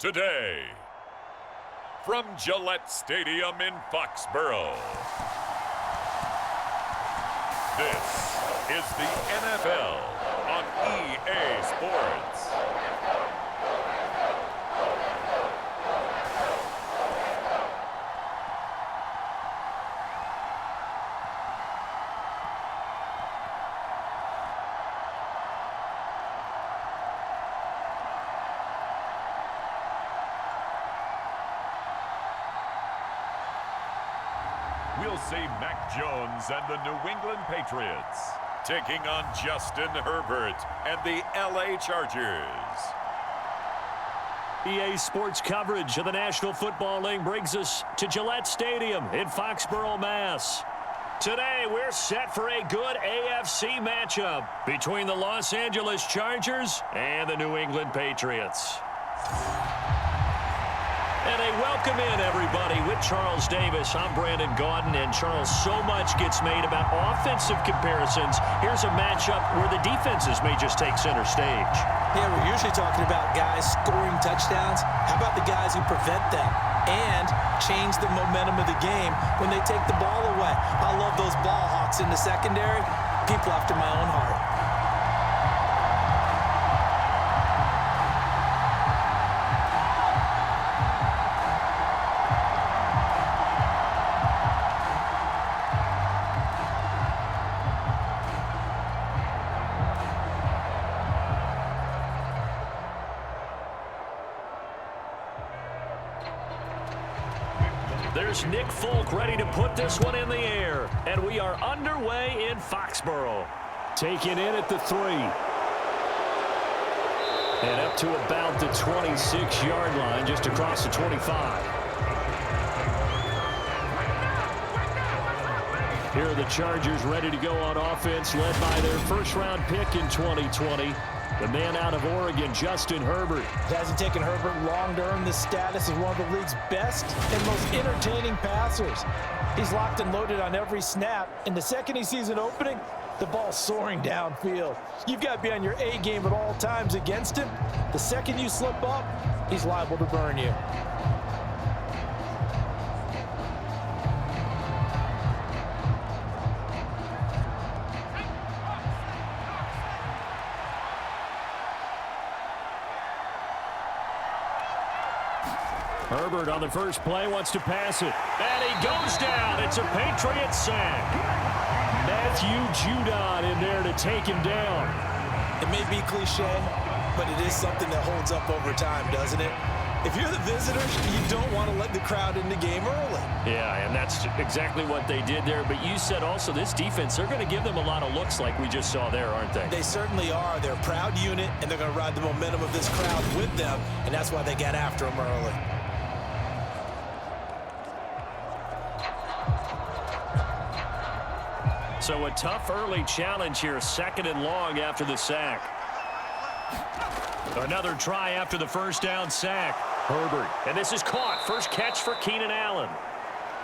today. From Gillette Stadium in Foxborough, this is the NFL on EA Sports. We'll see Mac Jones and the New England Patriots taking on Justin Herbert and the LA Chargers. EA Sports coverage of the National Football League brings us to Gillette Stadium in Foxborough, Mass. Today, we're set for a good AFC matchup between the Los Angeles Chargers and the New England Patriots. And a welcome in, everybody, with Charles Davis. I'm Brandon Gaudin, and Charles, so much gets made about offensive comparisons. Here's a matchup where the defenses may just take center stage. Yeah, we're usually talking about guys scoring touchdowns. How about the guys who prevent them and change the momentum of the game when they take the ball away? I love those ball hawks in the secondary. People after my own heart. There's Nick Folk ready to put this one in the air. And we are underway in Foxborough. Taken in at the 3. And up to about the 26-yard line, just across the 25. Here are the Chargers ready to go on offense, led by their first-round pick in 2020. The man out of Oregon, Justin Herbert. It hasn't taken Herbert long to earn this status as one of the league's best and most entertaining passers. He's locked and loaded on every snap, and the second he sees an opening, the ball's soaring downfield. You've got to be on your A game at all times against him. The second you slip up, he's liable to burn you. Herbert on the first play wants to pass it. And he goes down. It's a Patriots sack. Matthew Judon in there to take him down. It may be cliche, but it is something that holds up over time, doesn't it? If you're the visitors, you don't want to let the crowd in the game early. Yeah, and that's exactly what they did there. But you said also this defense, they're going to give them a lot of looks like we just saw there, aren't they? They certainly are. They're a proud unit, and they're going to ride the momentum of this crowd with them, and that's why they got after them early. So a tough early challenge here, 2nd and long after the sack. Another try after the first down sack. Herbert, and this is caught. First catch for Keenan Allen.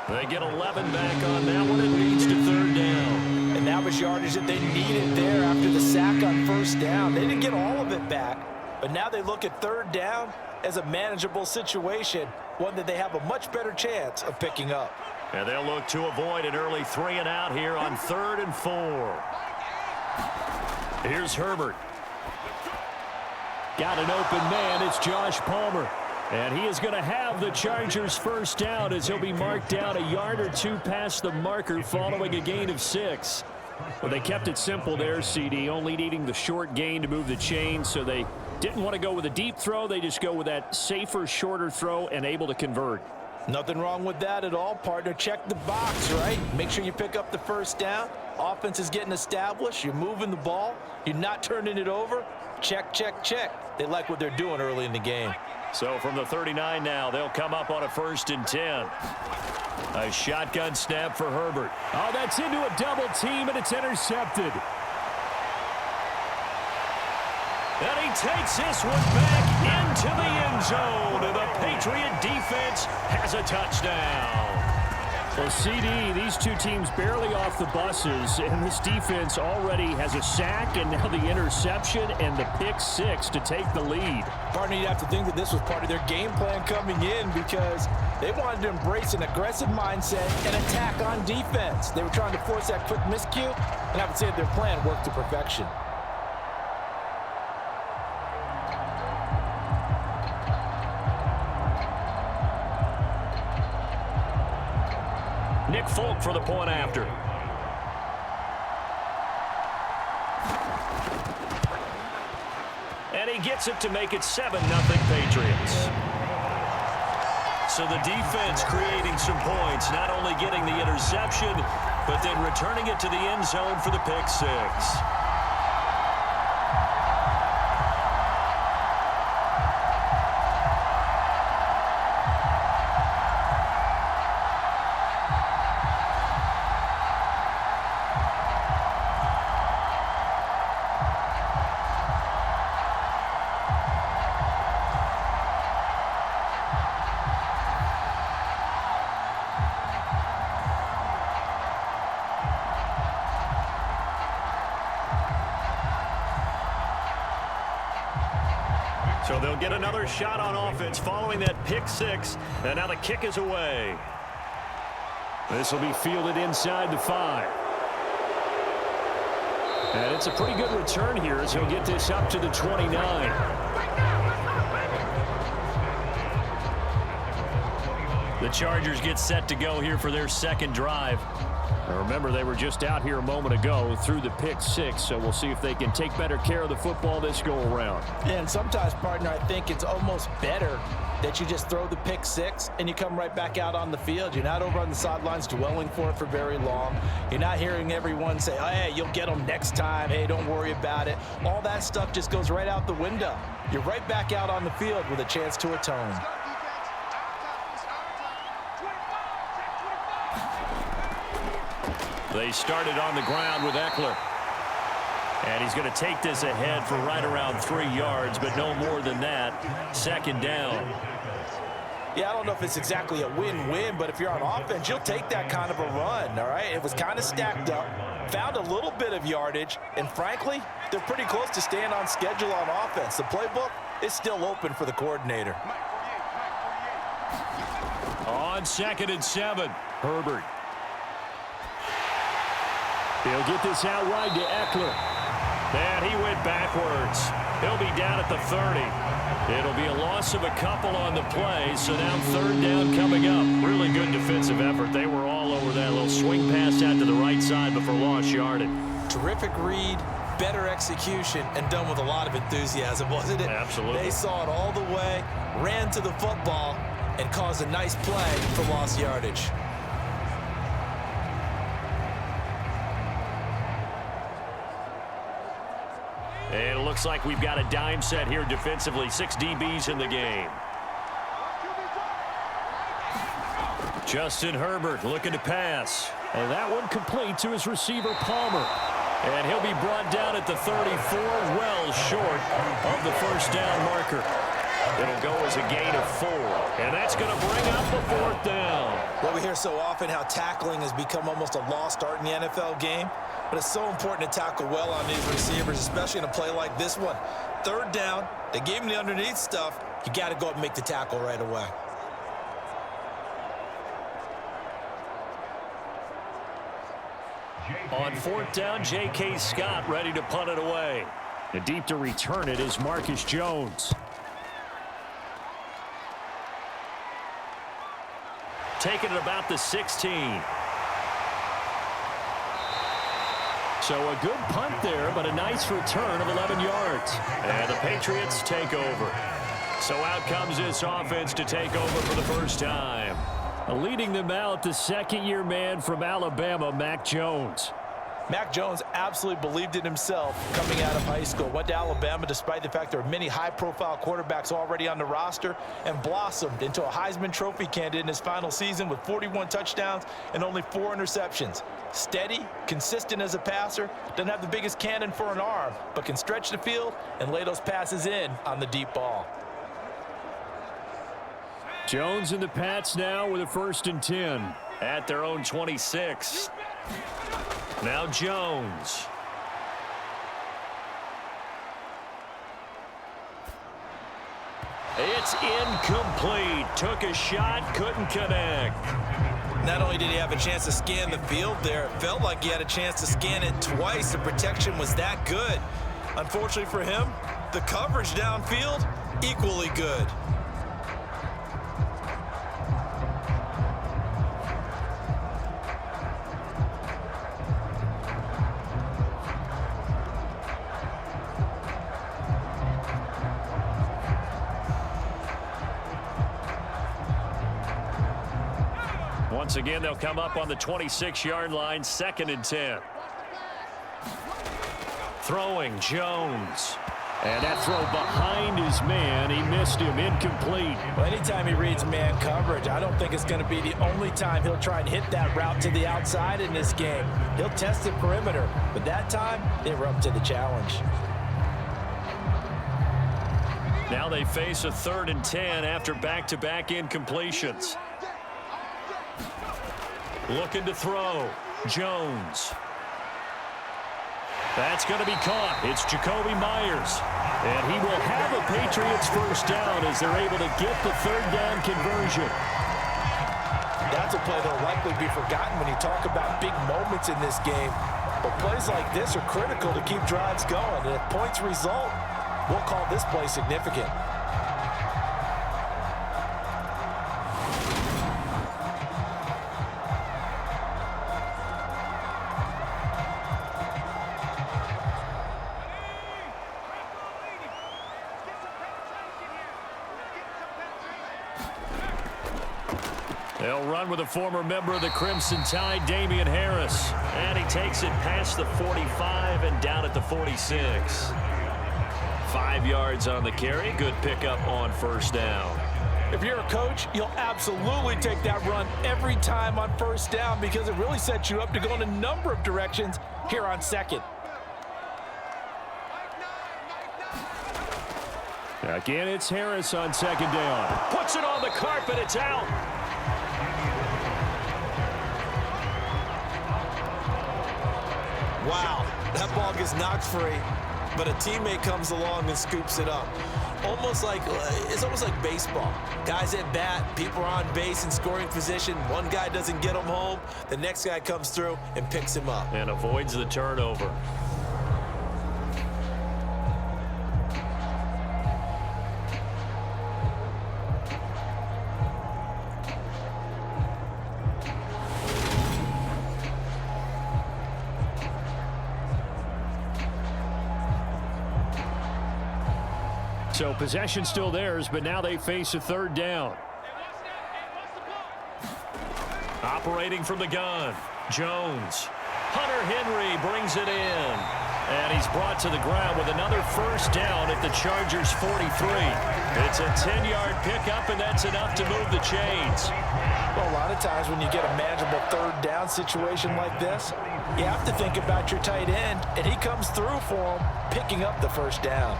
They get 11 back on that one. It leads to 3rd down. And that was yardage that they needed there after the sack on first down. They didn't get all of it back, but now they look at 3rd down as a manageable situation, one that they have a much better chance of picking up. And they'll look to avoid an early 3 and out here on 3rd and 4. Here's Herbert. Got an open man. It's Josh Palmer. And he is going to have the Chargers first down as he'll be marked down a yard or 2 past the marker following a gain of 6. Well, they kept it simple there, CD, only needing the short gain to move the chain, so they didn't want to go with a deep throw. They just go with that safer, shorter throw and able to convert. Nothing wrong with that at all, partner. Check the box, right? Make sure you pick up the first down. Offense is getting established. You're moving the ball. You're not turning it over. Check, check, check. They like what they're doing early in the game. So from the 39 now, they'll come up on a 1st and 10. A shotgun snap for Herbert. Oh, that's into a double team, and it's intercepted. And he takes this one back into the end zone. And the Patriot defense has a touchdown. Well, CD, these two teams barely off the buses, and this defense already has a sack and now the interception and the pick six to take the lead. Partner, you'd have to think that this was part of their game plan coming in because they wanted to embrace an aggressive mindset and attack on defense. They were trying to force that quick miscue, and I would say that their plan worked to perfection. Nick Folk for the point after. And he gets it to make it 7-0 Patriots. So the defense creating some points, not only getting the interception, but then returning it to the end zone for the pick six. So they'll get another shot on offense following that pick six, and now the kick is away. This will be fielded inside the 5. And it's a pretty good return here as he'll get this up to the 29. The Chargers get set to go here for their second drive. Now remember, they were just out here a moment ago through the pick six, so we'll see if they can take better care of the football this go around. Yeah, and sometimes, partner, I think it's almost better that you just throw the pick six and you come right back out on the field. You're not over on the sidelines dwelling for it for very long. You're not hearing everyone say, oh, hey, you'll get them next time. Hey, don't worry about it. All that stuff just goes right out the window. You're right back out on the field with a chance to atone. They started on the ground with Eckler. And he's going to take this ahead for right around 3 yards, but no more than that. Second down. Yeah, I don't know if it's exactly a win-win, but if you're on offense, you'll take that kind of a run, all right? It was kind of stacked up, found a little bit of yardage, and frankly, they're pretty close to staying on schedule on offense. The playbook is still open for the coordinator. On 2nd and 7, Herbert. He'll get this out wide to Eckler. And he went backwards. He'll be down at the 30. It'll be a loss of a couple on the play, so now 3rd down coming up. Really good defensive effort. They were all over that little swing pass out to the right side before lost yardage. Terrific read, better execution, and done with a lot of enthusiasm, wasn't it? Absolutely. They saw it all the way, ran to the football, and caused a nice play for lost yardage. And it looks like we've got a dime set here defensively. 6 DBs in the game. Justin Herbert looking to pass. And that one complete to his receiver, Palmer. And he'll be brought down at the 34, well short of the first down marker. It'll go as a gain of 4. And that's going to bring up the 4th down. Well, we hear so often how tackling has become almost a lost art in the NFL game. But it's so important to tackle well on these receivers, especially in a play like this one. 3rd down, they gave him the underneath stuff. You got to go up and make the tackle right away. On 4th down, J.K. Scott ready to punt it away. And deep to return it is Marcus Jones. Taking it about the 16. So a good punt there, but a nice return of 11 yards. And the Patriots take over. So out comes this offense to take over for the first time. Leading them out, the second-year man from Alabama, Mac Jones. Mac Jones absolutely believed in himself coming out of high school. Went to Alabama despite the fact there are many high-profile quarterbacks already on the roster, and blossomed into a Heisman Trophy candidate in his final season with 41 touchdowns and only 4 interceptions. Steady, consistent as a passer, doesn't have the biggest cannon for an arm, but can stretch the field and lay those passes in on the deep ball. Jones and the Pats now with a 1st and 10. at their own 26. Now Jones. It's incomplete. Took a shot, couldn't connect. Not only did he have a chance to scan the field there, it felt like he had a chance to scan it twice. The protection was that good. Unfortunately for him, the coverage downfield, equally good. Once again, they'll come up on the 26-yard line, 2nd and 10. Throwing, Jones. And that throw behind his man. He missed him, incomplete. Well, anytime he reads man coverage, I don't think it's going to be the only time he'll try and hit that route to the outside in this game. He'll test the perimeter, but that time, they were up to the challenge. Now they face a 3rd and 10 after back-to-back incompletions. Looking to throw. Jones. That's going to be caught. It's Jacoby Myers. And he will have a Patriots first down as they're able to get the 3rd down conversion. That's a play that will likely be forgotten when you talk about big moments in this game. But plays like this are critical to keep drives going. And if points result, we'll call this play significant. They'll run with a former member of the Crimson Tide, Damian Harris. And he takes it past the 45 and down at the 46. 5 yards on the carry. Good pickup on first down. If you're a coach, you'll absolutely take that run every time on first down because it really sets you up to go in a number of directions here on 2nd. Again, it's Harris on 2nd down. Puts it on the carpet. It's out. Wow, that ball gets knocked free, but a teammate comes along and scoops it up. It's almost like baseball. Guys at bat, people are on base in scoring position. One guy doesn't get him home. The next guy comes through and picks him up. And avoids the turnover. So possession still theirs, but now they face a 3rd down. Operating from the gun, Jones. Hunter Henry brings it in. And he's brought to the ground with another first down at the Chargers' 43. It's a 10-yard pickup, and that's enough to move the chains. Well, a lot of times when you get a manageable 3rd down situation like this, you have to think about your tight end, and he comes through for him, picking up the first down.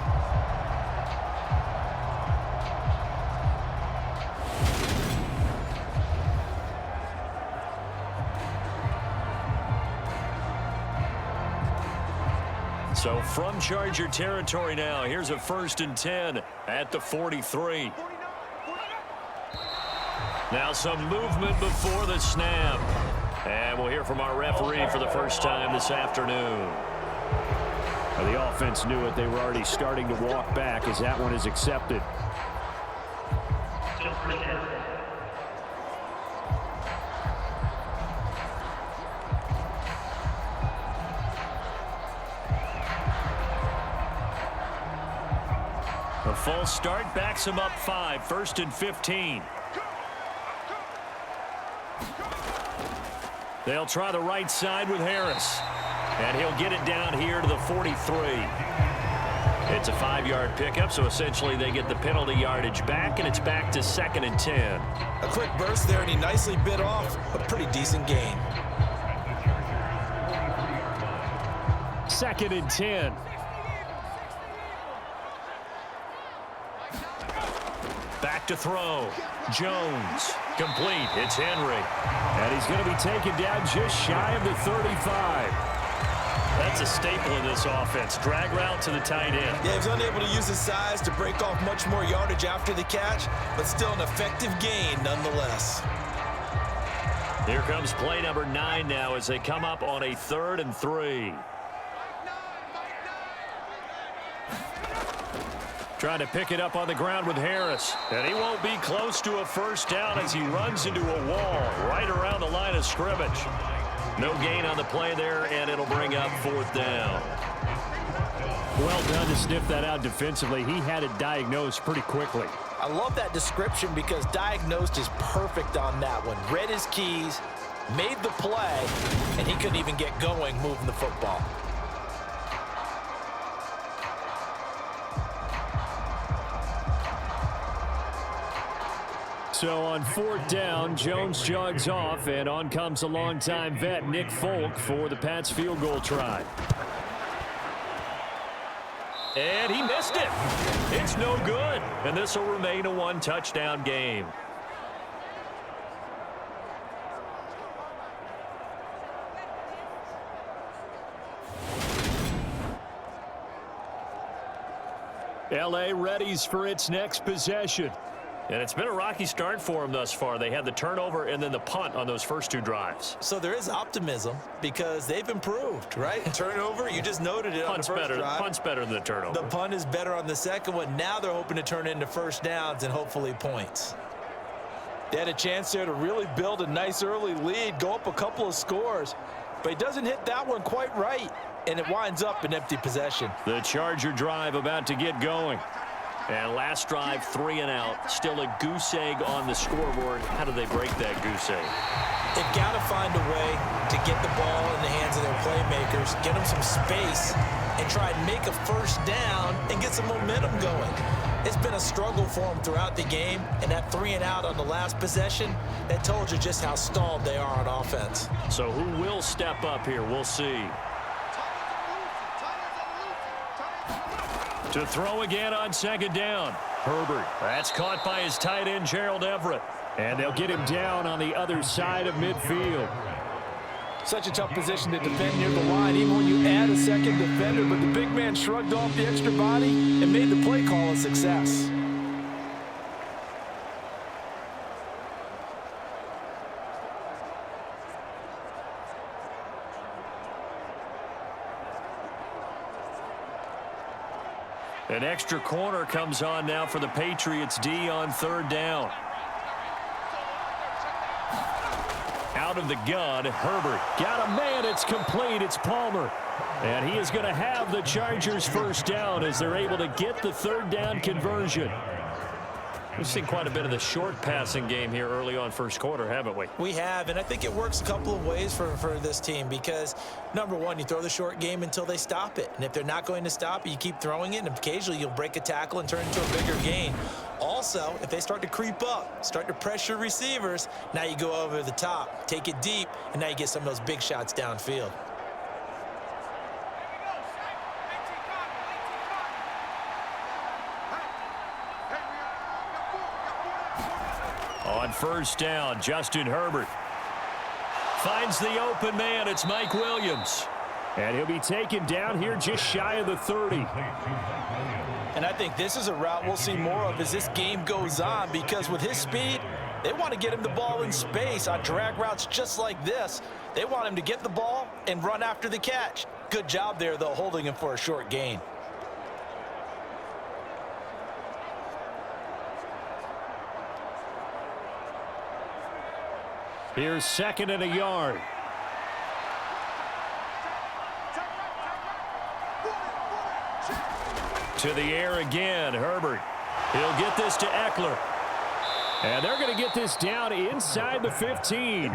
So from Charger territory now, here's a 1st and 10 at the 43. Now some movement before the snap. And we'll hear from our referee for the first time this afternoon. Well, the offense knew it. They were already starting to walk back as that one is accepted. A false start backs him up 5, 1st and 15. They'll try the right side with Harris. And he'll get it down here to the 43. It's a 5-yard pickup, so essentially they get the penalty yardage back, and it's back to 2nd and 10. A quick burst there, and he nicely bit off a pretty decent gain. 2nd and 10. Back to throw. Jones. Complete. It's Henry. And he's going to be taken down just shy of the 35. That's a staple of this offense. Drag route to the tight end. Yeah, he was unable to use his size to break off much more yardage after the catch, but still an effective gain nonetheless. Here comes play number 9 now as they come up on a 3rd and 3. Trying to pick it up on the ground with Harris. And he won't be close to a first down as he runs into a wall right around the line of scrimmage. No gain on the play there, and it'll bring up 4th down. Well done to sniff that out defensively. He had it diagnosed pretty quickly. I love that description because diagnosed is perfect on that one. Read his keys, made the play, and he couldn't even get going moving the football. So on 4th down, Jones jogs off, and on comes a longtime vet, Nick Folk, for the Pats field goal try. And he missed it. It's no good. And this will remain a 1-touchdown game. L.A. readies for its next possession. And it's been a rocky start for them thus far. They had the turnover and then the punt on those first 2 drives. So there is optimism because they've improved, right? Turnover, you just noted it on the first drive. Punt's better than the turnover. The punt is better on the second one. Now they're hoping to turn it into first downs and hopefully points. They had a chance there to really build a nice early lead, go up a couple of scores, but he doesn't hit that one quite right, and it winds up an empty possession. The Charger drive about to get going. And last drive, 3 and out. Still a goose egg on the scoreboard. How do they break that goose egg? They've got to find a way to get the ball in the hands of their playmakers, get them some space, and try and make a first down and get some momentum going. It's been a struggle for them throughout the game, and that 3 and out on the last possession, that told you just how stalled they are on offense. So who will step up here? We'll see. To throw again on 2nd down. Herbert. That's caught by his tight end, Gerald Everett. And they'll get him down on the other side of midfield. Such a tough position to defend near the line, even when you add a second defender. But the big man shrugged off the extra body and made the play call a success. An extra corner comes on now for the Patriots D on 3rd down. Out of the gun, Herbert. Got a man, it's complete, it's Palmer. And he is going to have the Chargers first down as they're able to get the 3rd down conversion. We've seen quite a bit of the short passing game here early on first quarter, haven't we? We have, and I think it works a couple of ways for this team because, number one, you throw the short game until they stop it. And if they're not going to stop it, you keep throwing it, and occasionally you'll break a tackle and turn it into a bigger gain. Also, if they start to creep up, start to pressure receivers, now you go over the top, take it deep, and now you get some of those big shots downfield. On first down, Justin Herbert finds the open man. It's Mike Williams. And he'll be taken down here just shy of the 30. And I think this is a route we'll see more of as this game goes on because with his speed, they want to get him the ball in space on drag routes just like this. They want him to get the ball and run after the catch. Good job there, though, holding him for a short gain. Here's 2nd and a yard. To the air again, Herbert. He'll get this to Eckler. And they're going to get this down inside the 15.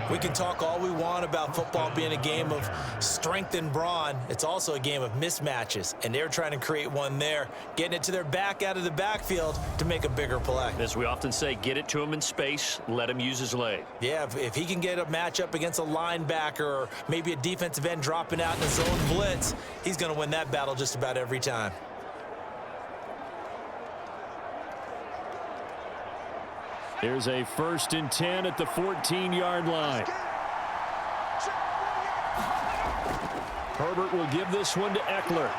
We can talk all we want about football being a game of strength and brawn. It's also a game of mismatches, and they're trying to create one there, getting it to their back out of the backfield to make a bigger play. As we often say, get it to him in space, let him use his leg. Yeah, if he can get a matchup against a linebacker or maybe a defensive end dropping out in a zone blitz, he's going to win that battle just about every time. Here's a 1st and 10 at the 14-yard line. Herbert will give this one to Eckler.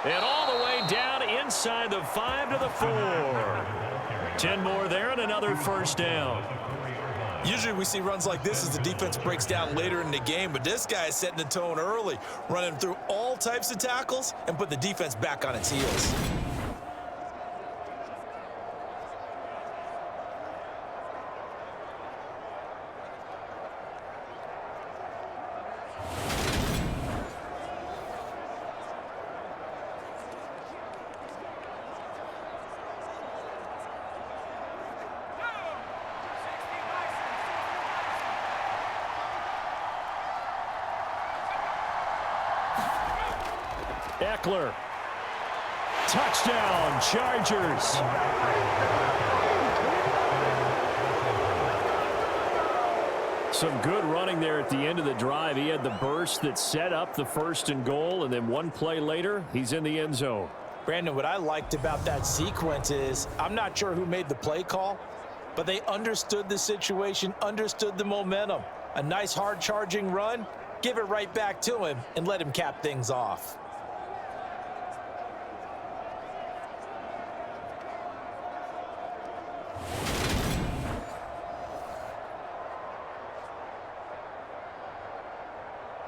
And all the way down inside the 5 to the 4. 10 more there and another 1st down. Usually we see runs like this as the defense breaks down later in the game, but this guy is setting the tone early, running through all types of tackles and put the defense back on its heels. Eckler. Touchdown, Chargers. Some good running there at the end of the drive. He had the burst that set up the 1st and goal, and then one play later, he's in the end zone. Brandon, what I liked about that sequence is I'm not sure who made the play call, but they understood the situation, understood the momentum. A nice hard charging run, give it right back to him and let him cap things off.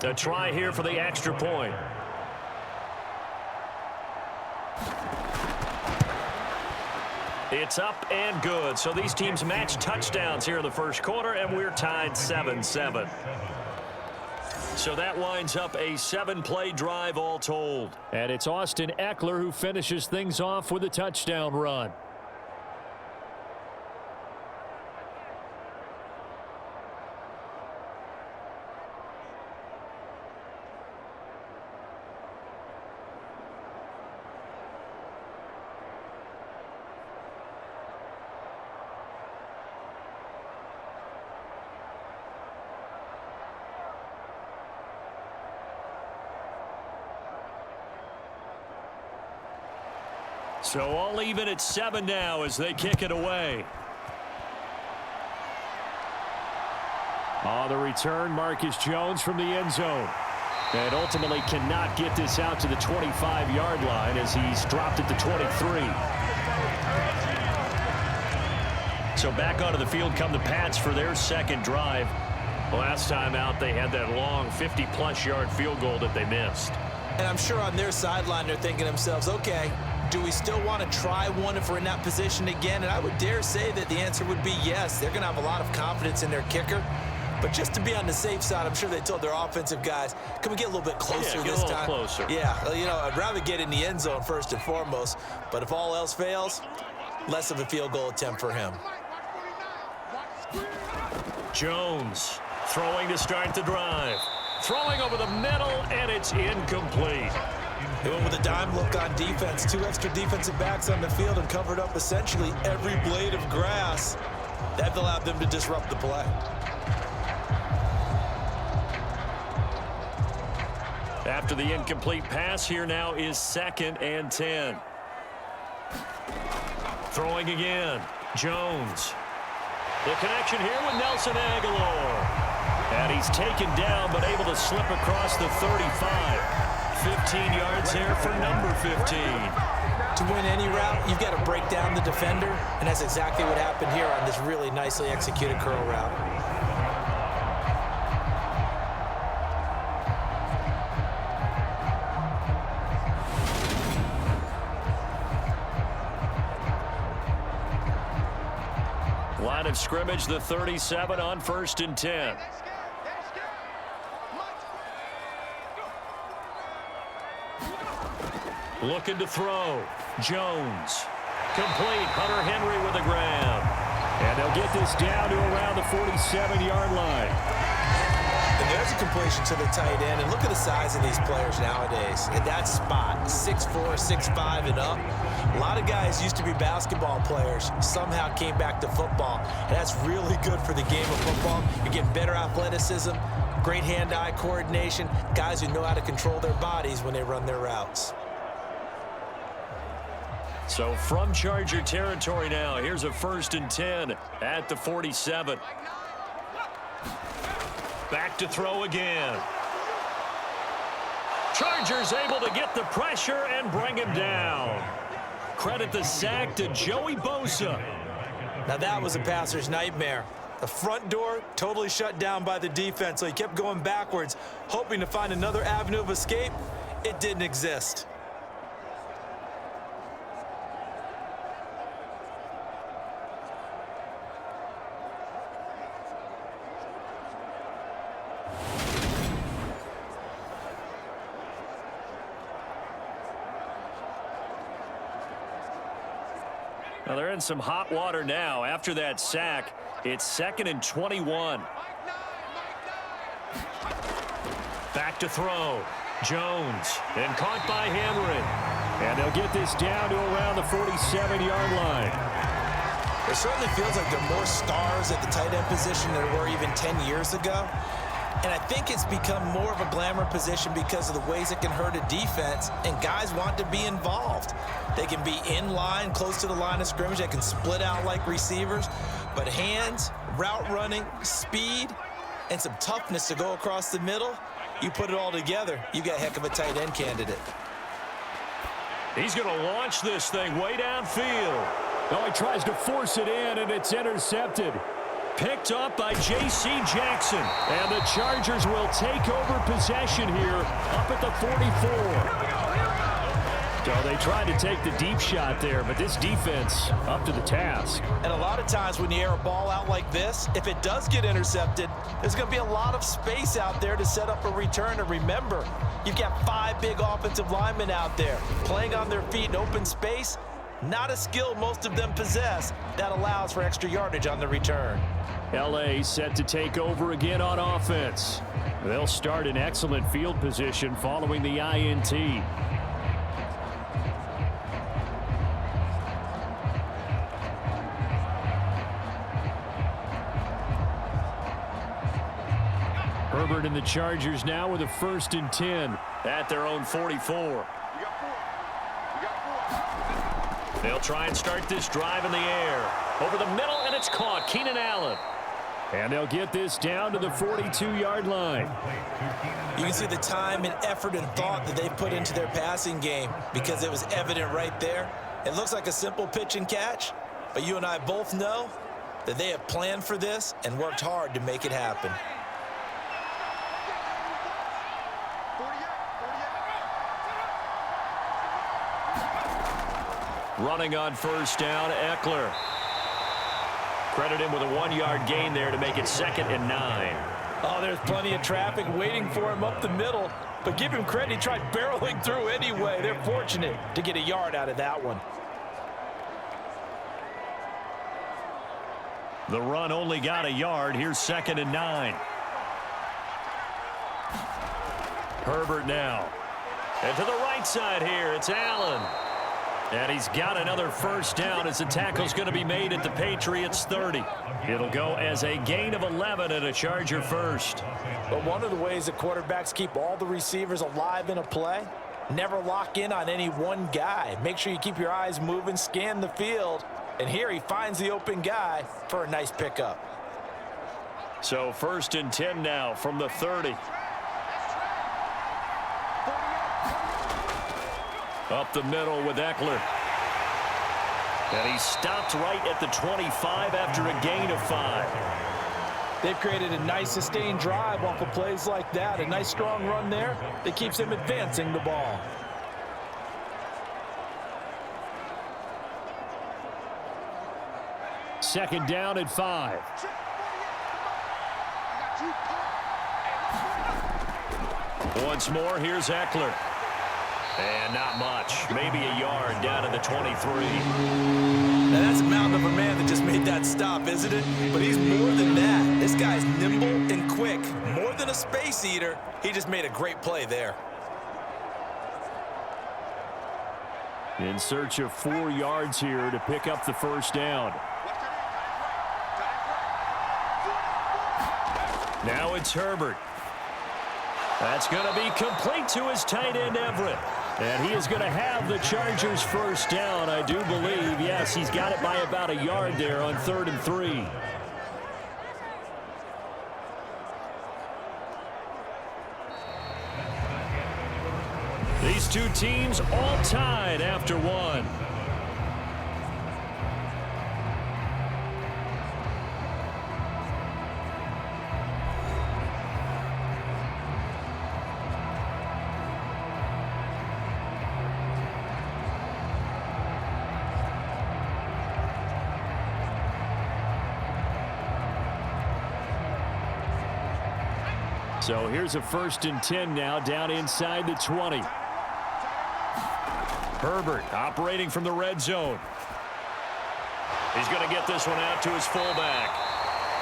A try here for the extra point. It's up and good. So these teams match touchdowns here in the 1st quarter, and we're tied 7-7. So that winds up a 7-play drive all told. And it's Austin Eckler who finishes things off with a touchdown run. So all even at 7 now as they kick it away. On the return, Marcus Jones from the end zone. And ultimately cannot get this out to the 25-yard line as he's dropped it to 23. So back onto the field come the Pats for their 2nd drive. Last time out, they had that long 50-plus yard field goal that they missed. And I'm sure on their sideline they're thinking to themselves, okay, do we still want to try one if we're in that position again? And I would dare say that the answer would be yes. They're going to have a lot of confidence in their kicker. But just to be on the safe side, I'm sure they told their offensive guys, can we get a little bit closer this time? Closer. Yeah, well, you know, I'd rather get in the end zone first and foremost. But if all else fails, less of a field goal attempt for him. Jones throwing to start the drive. Throwing over the middle, and it's incomplete. They went with a dime look on defense. 2 extra defensive backs on the field and covered up essentially every blade of grass. That allowed them to disrupt the play. After the incomplete pass, here now is 2nd and 10. Throwing again. Jones. The connection here with Nelson Aguilar. And he's taken down but able to slip across the 35. 15 yards there for number 15. To win any route, you've got to break down the defender, and that's exactly what happened here on this really nicely executed curl route. Line of scrimmage, the 37 on 1st and 10. Looking to throw. Jones. Complete. Hunter Henry with a grab. And they'll get this down to around the 47-yard line. And there's a completion to the tight end. And look at the size of these players nowadays. In that spot, 6'4", 6'5", and up. A lot of guys used to be basketball players. Somehow came back to football. And that's really good for the game of football. You're getting better athleticism, great hand-eye coordination, guys who know how to control their bodies when they run their routes. So from Charger territory now, here's a 1st and 10 at the 47. Back to throw again. Chargers able to get the pressure and bring him down. Credit the sack to Joey Bosa. Now that was a passer's nightmare. The front door totally shut down by the defense, so he kept going backwards, hoping to find another avenue of escape. It didn't exist. Well, they're in some hot water now. After that sack, it's 2nd and 21. Back to throw. Jones, and caught by Henry. And they'll get this down to around the 47-yard line. It certainly feels like there are more stars at the tight end position than there were even 10 years ago. And I think it's become more of a glamour position because of the ways it can hurt a defense, and guys want to be involved. They can be in line, close to the line of scrimmage. They can split out like receivers. But hands, route running, speed, and some toughness to go across the middle, you put it all together, you got a heck of a tight end candidate. He's going to launch this thing way downfield. Oh, he tries to force it in, and it's intercepted. Picked up by J.C. Jackson. And the Chargers will take over possession here up at the 44. So they tried to take the deep shot there, but this defense up to the task. And a lot of times when you air a ball out like this, if it does get intercepted, there's going to be a lot of space out there to set up a return. And remember, you've got 5 big offensive linemen out there playing on their feet in open space. Not a skill most of them possess that allows for extra yardage on the return. L.A. set to take over again on offense. They'll start in excellent field position following the INT. Herbert and the Chargers now with a 1st and 10 at their own 44. They'll try and start this drive in the air. Over the middle, and it's caught. Keenan Allen. And they'll get this down to the 42-yard line. You can see the time and effort and thought that they put into their passing game because it was evident right there. It looks like a simple pitch and catch, but you and I both know that they have planned for this and worked hard to make it happen. Running on 1st down, Eckler. Credit him with a 1-yard gain there to make it 2nd and 9. Oh, there's plenty of traffic waiting for him up the middle, but give him credit, he tried barreling through anyway. They're fortunate to get a yard out of that one. The run only got a yard. Here's 2nd and 9. Herbert now. And to the right side here, it's Allen. And he's got another 1st down as the tackle's going to be made at the Patriots 30. It'll go as a gain of 11 and a Charger 1st. But one of the ways that quarterbacks keep all the receivers alive in a play, never lock in on any one guy. Make sure you keep your eyes moving, scan the field. And here he finds the open guy for a nice pickup. So 1st and 10 now from the 30. Up the middle with Eckler. And he stopped right at the 25 after a gain of 5. They've created a nice sustained drive off of plays like that. A nice strong run there that keeps them advancing the ball. Second down at 5. Once more, here's Eckler. And not much. Maybe a yard down to the 23. Now that's a mountain of a man that just made that stop, isn't it? But he's more than that. This guy's nimble and quick. More than a space eater. He just made a great play there. In search of 4 yards here to pick up the 1st down. Now it's Herbert. That's going to be complete to his tight end, Everett. And he is going to have the Chargers first down, I do believe. Yes, he's got it by about a yard there on 3rd and 3. These two teams all tied after one. So here's a 1st and 10 now, down inside the 20. Herbert operating from the red zone. He's going to get this one out to his fullback.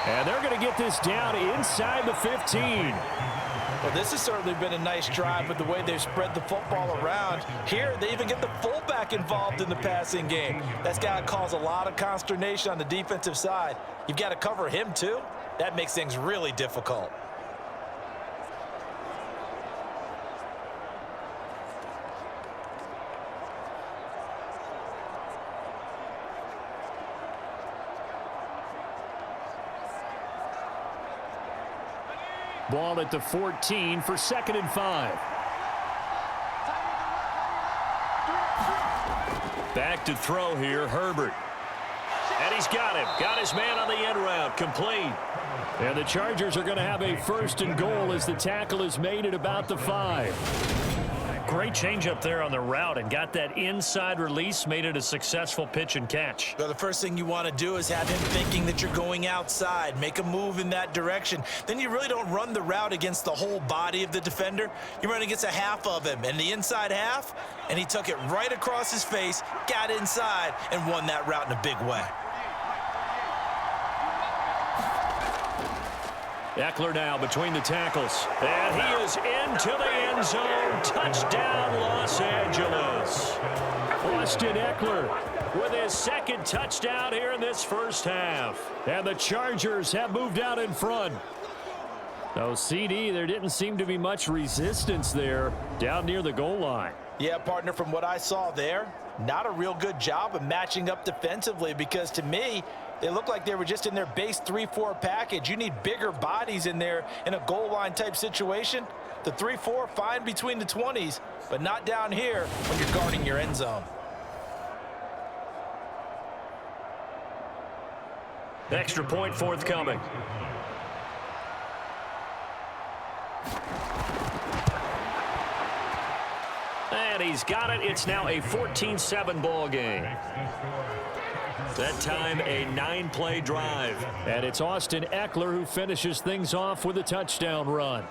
And they're going to get this down inside the 15. Well, this has certainly been a nice drive with the way they've spread the football around. Here, they even get the fullback involved in the passing game. That's got to cause a lot of consternation on the defensive side. You've got to cover him, too. That makes things really difficult. Ball at the 14 for 2nd and 5. Back to throw here, Herbert. And he's got him. Got his man on the end route, complete. And the Chargers are going to have a 1st and goal as the tackle is made at about the 5. Great change up there on the route and got that inside release, made it a successful pitch and catch. Well, the first thing you want to do is have him thinking that you're going outside, make a move in that direction. Then you really don't run the route against the whole body of the defender. You run against a half of him, and the inside half, and he took it right across his face, got inside, and won that route in a big way. Eckler now between the tackles. And he is into the end zone. Touchdown, Los Angeles. Austin Eckler with his 2nd touchdown here in this first half. And the Chargers have moved out in front. So, CD, there didn't seem to be much resistance there down near the goal line. Yeah, partner, from what I saw there, not a real good job of matching up defensively because, to me, they look like they were just in their base 3-4 package. You need bigger bodies in there in a goal line type situation. The 3-4, fine between the 20s, but not down here when you're guarding your end zone. Extra point forthcoming. And he's got it. It's now a 14-7 ball game. That time, a 9-play drive. And it's Austin Eckler who finishes things off with a touchdown run.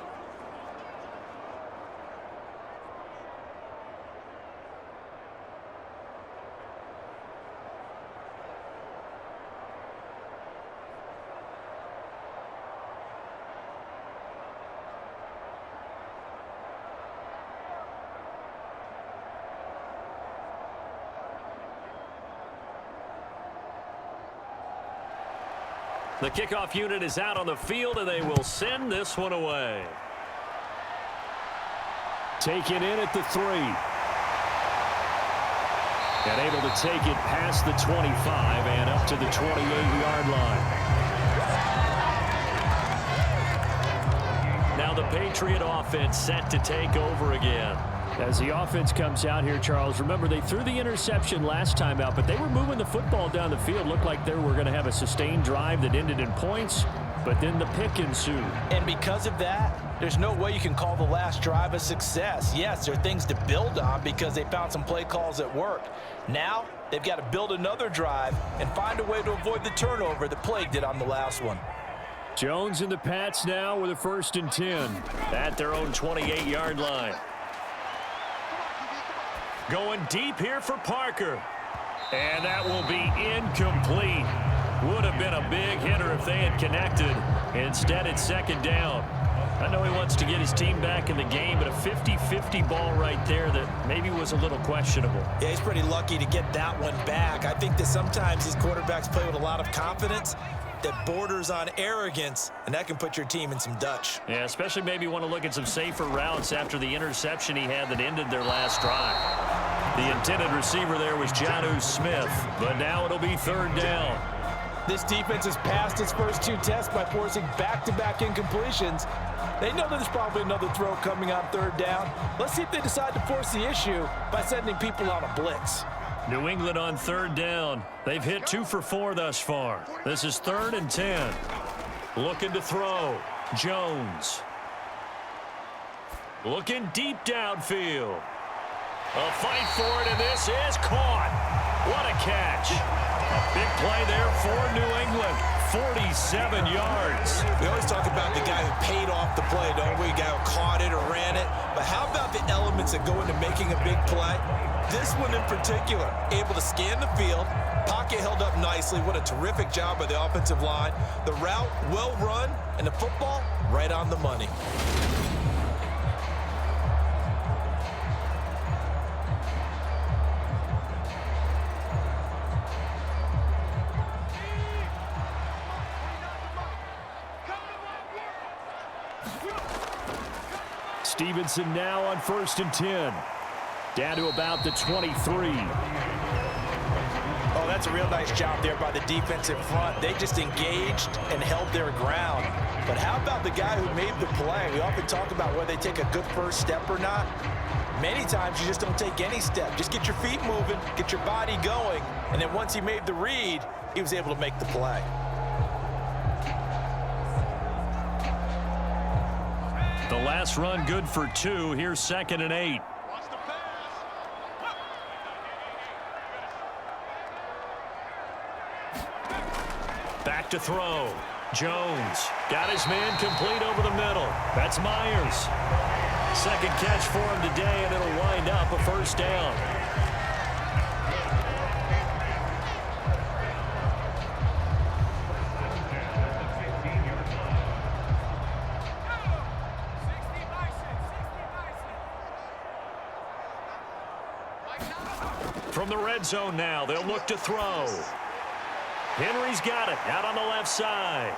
The kickoff unit is out on the field, and they will send this one away. Taken in at the 3. And able to take it past the 25 and up to the 28-yard line. Now the Patriot offense set to take over again. As the offense comes out here, Charles, remember they threw the interception last time out, but they were moving the football down the field. Looked like they were going to have a sustained drive that ended in points, but then the pick ensued. And because of that, there's no way you can call the last drive a success. Yes, there are things to build on because they found some play calls that worked. Now, they've got to build another drive and find a way to avoid the turnover that plagued it on the last one. Jones and the Pats now with a 1st and 10 at their own 28-yard line. Going deep here for Parker. And that will be incomplete. Would have been a big hitter if they had connected. Instead, it's 2nd down. I know he wants to get his team back in the game, but a 50-50 ball right there that maybe was a little questionable. Yeah, he's pretty lucky to get that one back. I think that sometimes these quarterbacks play with a lot of confidence. that borders on arrogance, and that can put your team in some Dutch. Yeah, especially maybe want to look at some safer routes after the interception he had that ended their last drive. The intended receiver there was Jonnu Smith, but now it'll be third down. This defense has passed its first two tests by forcing back-to-back incompletions. They know there's probably another throw coming on third down. Let's see if they decide to force the issue by sending people on a blitz. New England on third down. They've hit 2 for 4 thus far. This is 3rd and 10. Looking to throw. Jones. Looking deep downfield. A fight for it, and this is caught. What a catch. A big play there for New England. 47 yards. We always talk about the guy who paid off the play, don't we? The guy who caught it or ran it. But how about the elements that go into making a big play? This one in particular, able to scan the field, pocket held up nicely. What a terrific job by the offensive line. The route, well run, and the football, right on the money. Stevenson now on 1st and 10. Down to about the 23. Oh, that's a real nice job there by the defensive front. They just engaged and held their ground. But how about the guy who made the play? We often talk about whether they take a good first step or not. Many times you just don't take any step. Just get your feet moving, get your body going, and then once he made the read, he was able to make the play. The last run good for 2. Here's 2nd and 8. Back to throw. Jones got his man complete over the middle. That's Myers. Second catch for him today, and it'll wind up a first down. From the red zone now, they'll look to throw. Henry's got it out on the left side.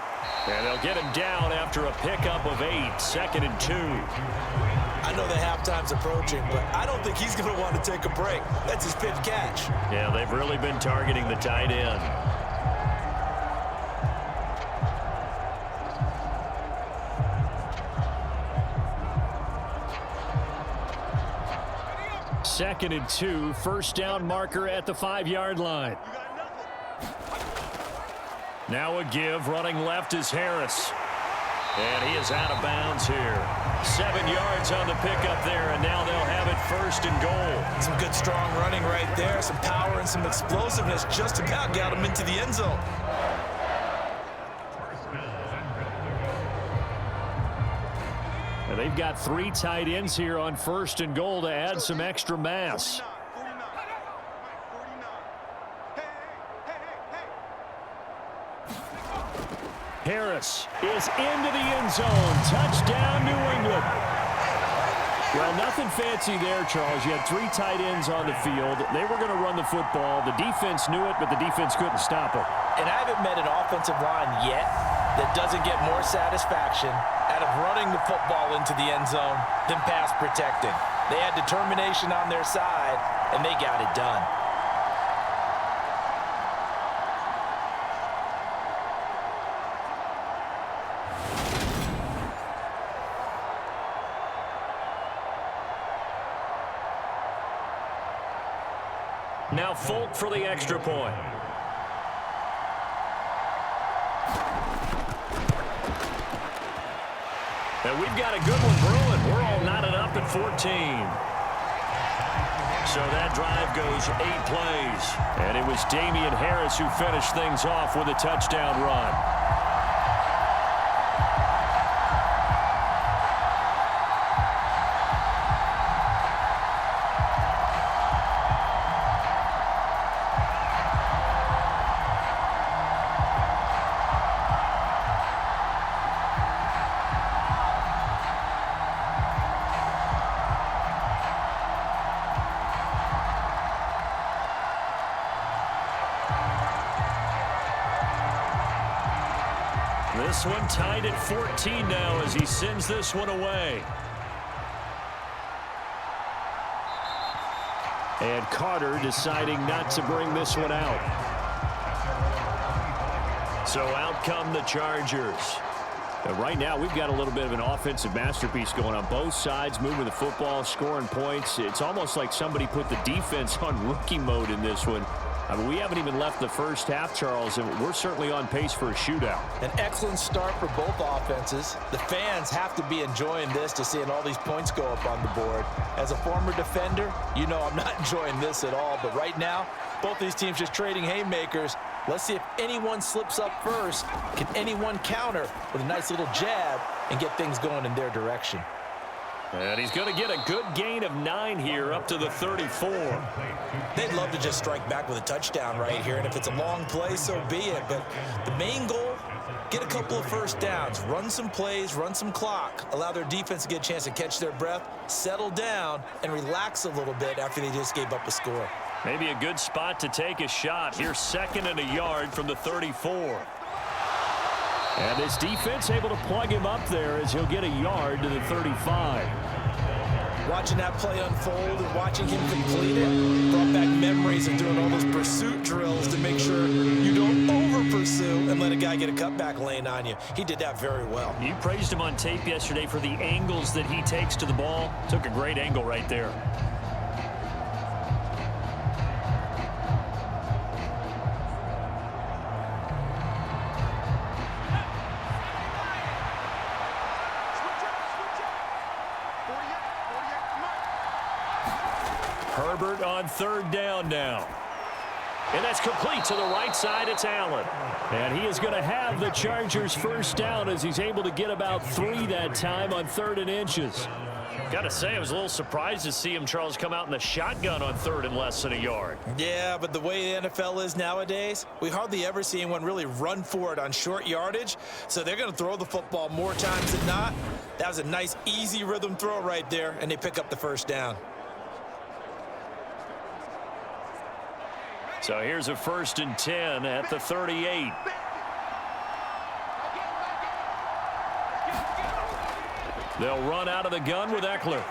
And they'll get him down after a pickup of 8, 2nd and 2. I know that halftime's approaching, but I don't think he's going to want to take a break. That's his 5th catch. Yeah, they've really been targeting the tight end. Second and 2, first down marker at the 5-yard line. Now a give, running left is Harris. And he is out of bounds here. 7 yards on the pickup there, and now they'll have it 1st and goal. Some good, strong running right there. Some power and some explosiveness. Just about got him into the end zone. And they've got 3 tight ends here on 1st and goal to add some extra mass. Harris is into the end zone. Touchdown, New England. Well, nothing fancy there, Charles. You had 3 tight ends on the field. They were going to run the football. The defense knew it, but the defense couldn't stop it. And I haven't met an offensive line yet that doesn't get more satisfaction out of running the football into the end zone than pass protecting. They had determination on their side, and they got it done. Now Folk for the extra point. And we've got a good one brewing. We're all knotted up at 14. So that drive goes 8 plays. And it was Damian Harris who finished things off with a touchdown run. This one tied at 14 now as he sends this one away. And Carter deciding not to bring this one out. So out come the Chargers. Right now, we've got a little bit of an offensive masterpiece going on both sides, moving the football, scoring points. It's almost like somebody put the defense on rookie mode in this one. I mean, we haven't even left the first half, Charles, and we're certainly on pace for a shootout. An excellent start for both offenses. The fans have to be enjoying this to seeing all these points go up on the board. As a former defender, you know I'm not enjoying this at all. But right now, both these teams just trading haymakers. Let's see if anyone slips up first. Can anyone counter with a nice little jab and get things going in their direction? And he's going to get a good gain of 9 here up to the 34. They'd love to just strike back with a touchdown right here, and if it's a long play, so be it. But the main goal, get a couple of first downs, run some plays, run some clock, allow their defense to get a chance to catch their breath, settle down, and relax a little bit after they just gave up a score. Maybe a good spot to take a shot. Here's 2nd and a yard from the 34. And this defense able to plug him up there as he'll get a yard to the 35. Watching that play unfold and watching him complete it brought back memories of doing all those pursuit drills to make sure you don't over-pursue and let a guy get a cutback lane on you. He did that very well. You praised him on tape yesterday for the angles that he takes to the ball. Took a great angle right there. Herbert on 3rd down now. And that's complete to the right side. It's Allen. And he is going to have the Chargers first down as he's able to get about 3 that time on 3rd and inches. Got to say, I was a little surprised to see him, Charles, come out in the shotgun on 3rd and less than a yard. Yeah, but the way the NFL is nowadays, we hardly ever see anyone really run for it on short yardage. So they're going to throw the football more times than not. That was a nice, easy rhythm throw right there, and they pick up the first down. So here's a 1st and 10 at the 38. They'll run out of the gun with Eckler.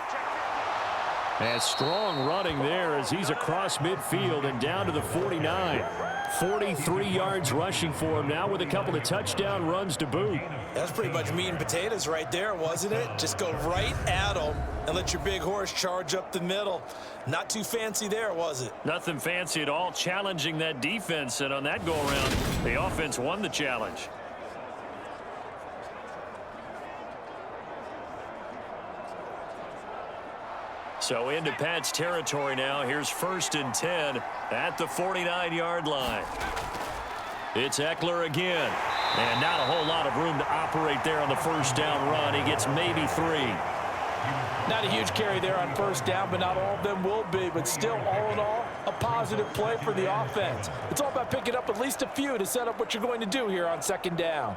And strong running there as he's across midfield and down to the 49. 43 yards rushing for him now with a couple of touchdown runs to boot. That's pretty much meat and potatoes right there, wasn't it? Just go right at them and let your big horse charge up the middle. Not too fancy there, was it? Nothing fancy at all, challenging that defense, and on that go-around, the offense won the challenge. So into Pat's territory now. Here's 1st and 10 at the 49-yard line. It's Eckler again. And not a whole lot of room to operate there on the first down run. He gets maybe 3. Not a huge carry there on first down, but not all of them will be. But still, all in all, a positive play for the offense. It's all about picking up at least a few to set up what you're going to do here on 2nd down.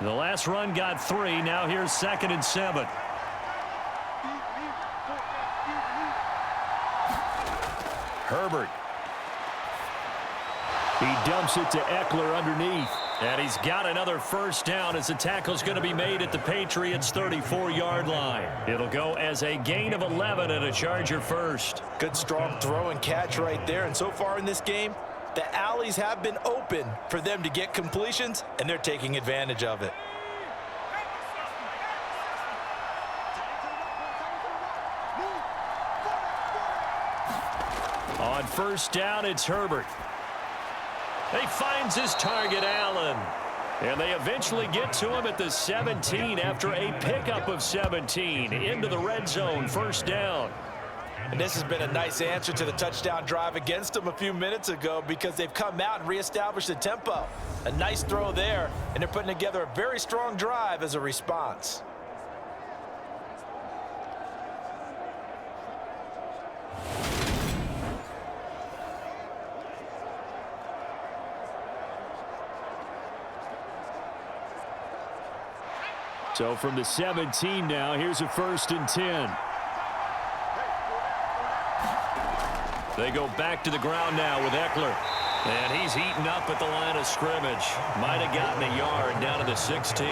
The last run got 3. Now here's 2nd and 7. Herbert. He dumps it to Eckler underneath. And he's got another first down as the tackle's going to be made at the Patriots' 34-yard line. It'll go as a gain of 11 and a Charger first. Good strong throw and catch right there. And so far in this game, the alleys have been open for them to get completions, and they're taking advantage of it. On first down, it's Herbert. He finds his target, Allen. And they eventually get to him at the 17 after a pickup of 17 into the red zone, first down. And this has been a nice answer to the touchdown drive against them a few minutes ago because they've come out and reestablished the tempo. A nice throw there, and they're putting together a very strong drive as a response. So from the 17 now, here's a 1st and 10. They go back to the ground now with Eckler. And he's heating up at the line of scrimmage. Might have gotten a yard down to the 16.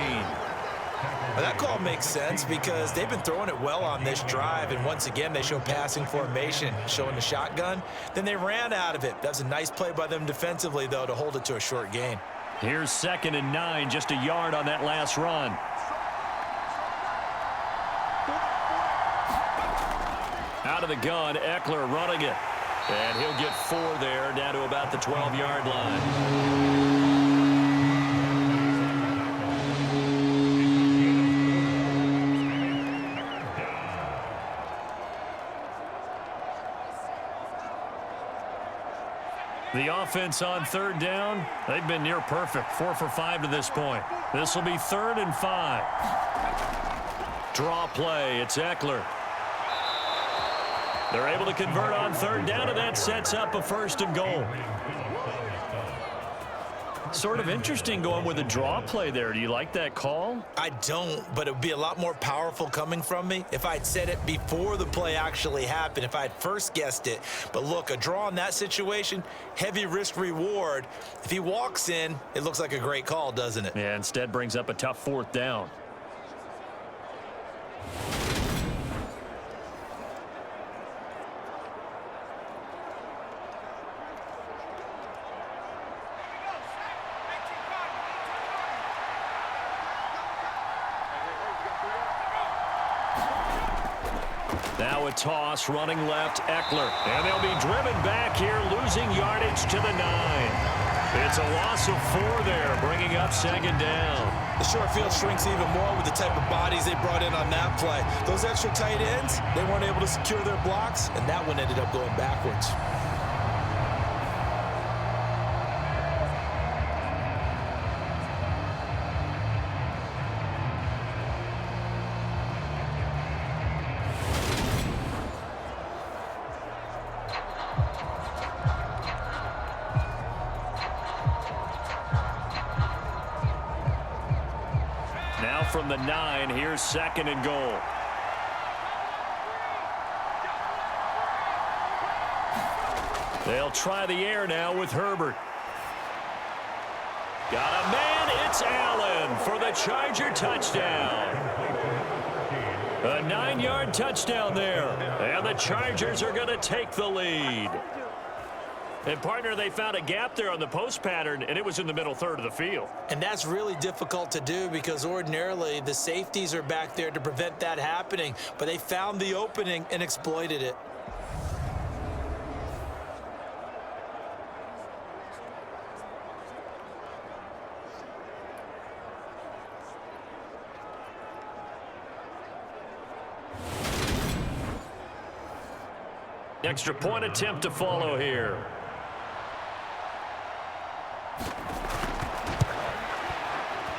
Well, that call makes sense because they've been throwing it well on this drive, and once again they show passing formation, showing the shotgun. Then they ran out of it. That's a nice play by them defensively, though, to hold it to a short gain. Here's 2nd and 9, just a yard on that last run. Out of the gun, Eckler running it. And he'll get 4 there, down to about the 12-yard line. The offense on 3rd down, they've been near perfect, 4 for 5 to this point. This will be 3rd and 5. Draw play, it's Eckler. They're able to convert on 3rd down, and that sets up a 1st and goal. Sort of interesting going with a draw play there. Do you like that call? I don't, but it would be a lot more powerful coming from me if I'd said it before the play actually happened, if I had first guessed it. But look, a draw in that situation, heavy risk reward. If he walks in, it looks like a great call, doesn't it? Yeah, instead brings up a tough 4th down. Now a toss, running left, Eckler. And they'll be driven back here, losing yardage to the 9. It's a loss of 4 there, bringing up 2nd down. The short field shrinks even more with the type of bodies they brought in on that play. Those extra tight ends, they weren't able to secure their blocks, and that one ended up going backwards. Now from the 9, here's 2nd and goal. They'll try the air now with Herbert. Got a man, it's Allen for the Charger touchdown. A 9-yard touchdown there, and the Chargers are going to take the lead. And, partner, they found a gap there on the post pattern, and it was in the middle 3rd of the field. And that's really difficult to do because ordinarily the safeties are back there to prevent that happening. But they found the opening and exploited it. Extra point attempt to follow here.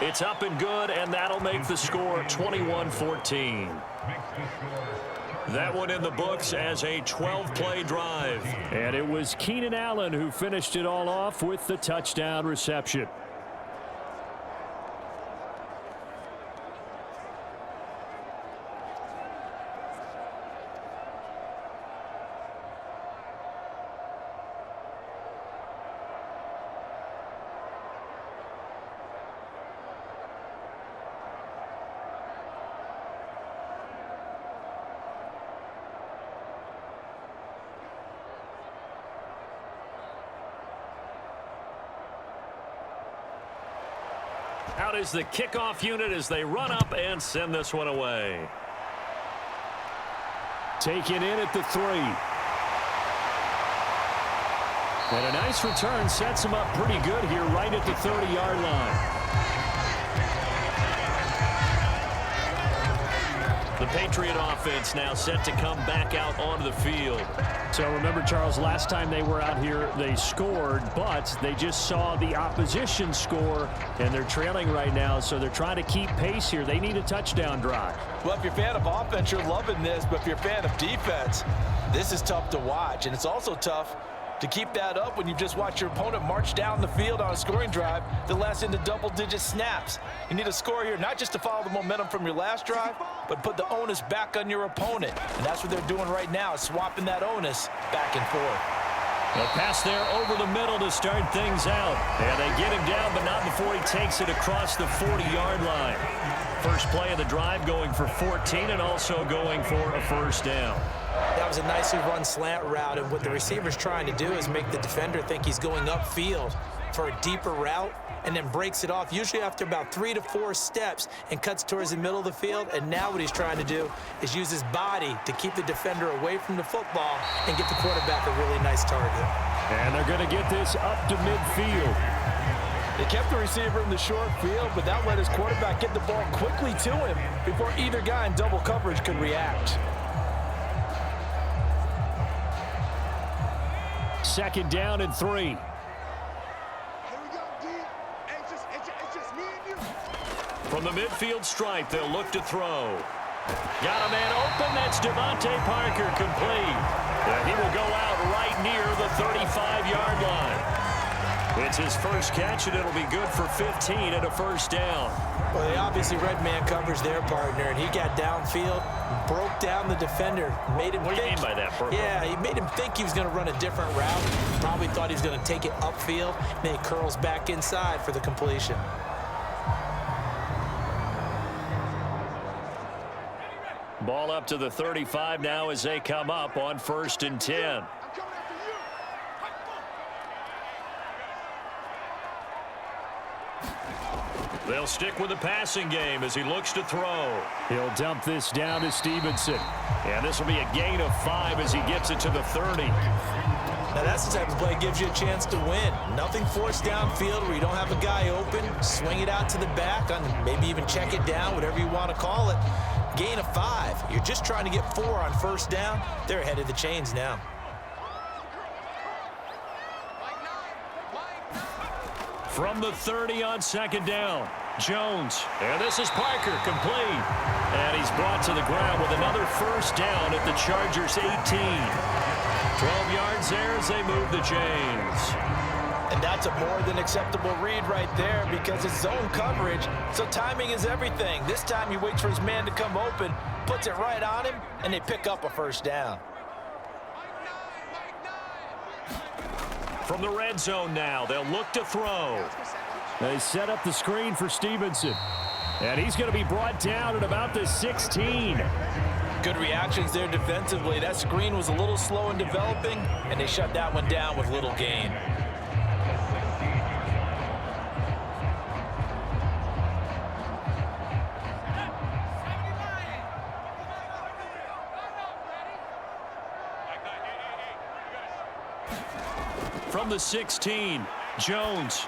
It's up and good, and that'll make the score 21-14. That one in the books as a 12-play drive. And it was Keenan Allen who finished it all off with the touchdown reception. Out is the kickoff unit as they run up and send this one away. Taken in at the 3. And a nice return sets him up pretty good here right at the 30-yard line. The Patriot offense now set to come back out onto the field. So remember, Charles, last time they were out here, they scored, but they just saw the opposition score, and they're trailing right now, so they're trying to keep pace here. They need a touchdown drive. Well, if you're a fan of offense, you're loving this, but if you're a fan of defense, this is tough to watch, and it's also tough to keep that up when you just watch your opponent march down the field on a scoring drive that lasts into double-digit snaps. You need a score here, not just to follow the momentum from your last drive, but put the onus back on your opponent. And that's what they're doing right now, is swapping that onus back and forth. They'll pass there over the middle to start things out. And they get him down, but not before he takes it across the 40-yard line. First play of the drive going for 14 and also going for a first down. That was a nicely run slant route, and what the receiver's trying to do is make the defender think he's going upfield for a deeper route and then breaks it off, usually after about 3 to 4 steps, and cuts towards the middle of the field. And now what he's trying to do is use his body to keep the defender away from the football and get the quarterback a really nice target. And they're going to get this up to midfield. They kept the receiver in the short field, but that let his quarterback get the ball quickly to him before either guy in double coverage could react. Second down and 3. From the midfield stripe, they'll look to throw. Got a man open. That's Devontae Parker, complete. And he will go out right near the 35-yard line. It's his first catch, and it'll be good for 15 and a first down. Well, they obviously read man coverage their partner, and he got downfield, broke down the defender, made him What do you mean by that, Burko? Yeah, he made him think he was going to run a different route. Probably thought he was going to take it upfield, and then he curls back inside for the completion. Ball up to the 35 now as they come up on 1st and 10. They'll stick with the passing game as he looks to throw. He'll dump this down to Stevenson. And this will be a gain of 5 as he gets it to the 30. Now that's the type of play that gives you a chance to win. Nothing forced downfield where you don't have a guy open. Swing it out to the back, and maybe even check it down, whatever you want to call it. Gain of 5. You're just trying to get 4 on first down. They're ahead of the chains now. From the 30 on second down, Jones. And this is Parker, complete. And he's brought to the ground with another first down at the Chargers' 18. 12 yards there as they move the chains. And that's a more than acceptable read right there because it's zone coverage, so timing is everything. This time he waits for his man to come open, puts it right on him, and they pick up a first down. From the red zone now, they'll look to throw. They set up the screen for Stevenson. And he's going to be brought down at about the 16. Good reactions there defensively. That screen was a little slow in developing, and they shut that one down with little gain. From the 16, Jones.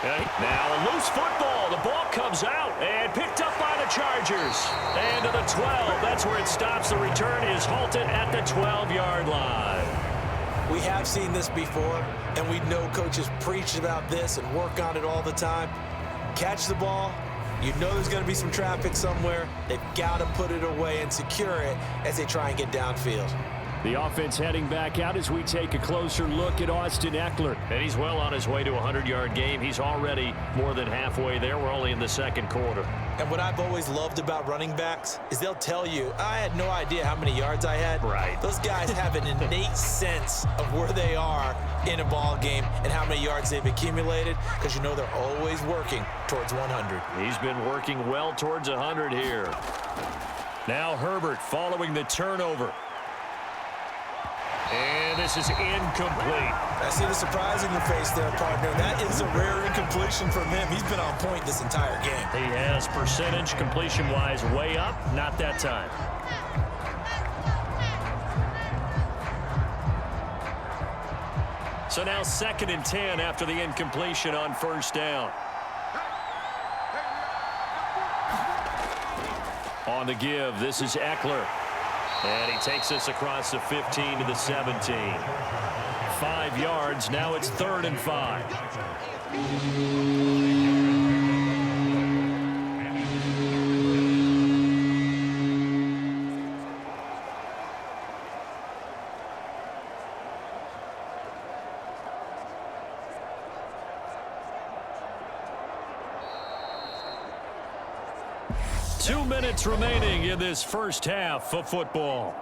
Now a loose football. The ball comes out and picked up by the Chargers. And to the 12. That's where it stops. The return is halted at the 12-yard line. We have seen this before, and we know coaches preach about this and work on it all the time. Catch the ball. You know there's going to be some traffic somewhere. They've got to put it away and secure it as they try and get downfield. The offense heading back out as we take a closer look at Austin Ekeler. And he's well on his way to a 100-yard game. He's already more than halfway there. We're only in the second quarter. And what I've always loved about running backs is they'll tell you, I had no idea how many yards I had. Right. Those guys have an innate sense of where they are in a ball game and how many yards they've accumulated because you know they're always working towards 100. He's been working well towards 100 here. Now Herbert following the turnover. And this is incomplete. I see the surprise in your face there, partner. That is a rare incompletion from him. He's been on point this entire game. He has percentage completion-wise way up. Not that time. So now 2nd and 10 after the incompletion on first down. On the give, this is Ekeler. And he takes us across the 15 to the 17. 5 yards. Now it's 3rd and 5. Two minutes remaining in this first half of football.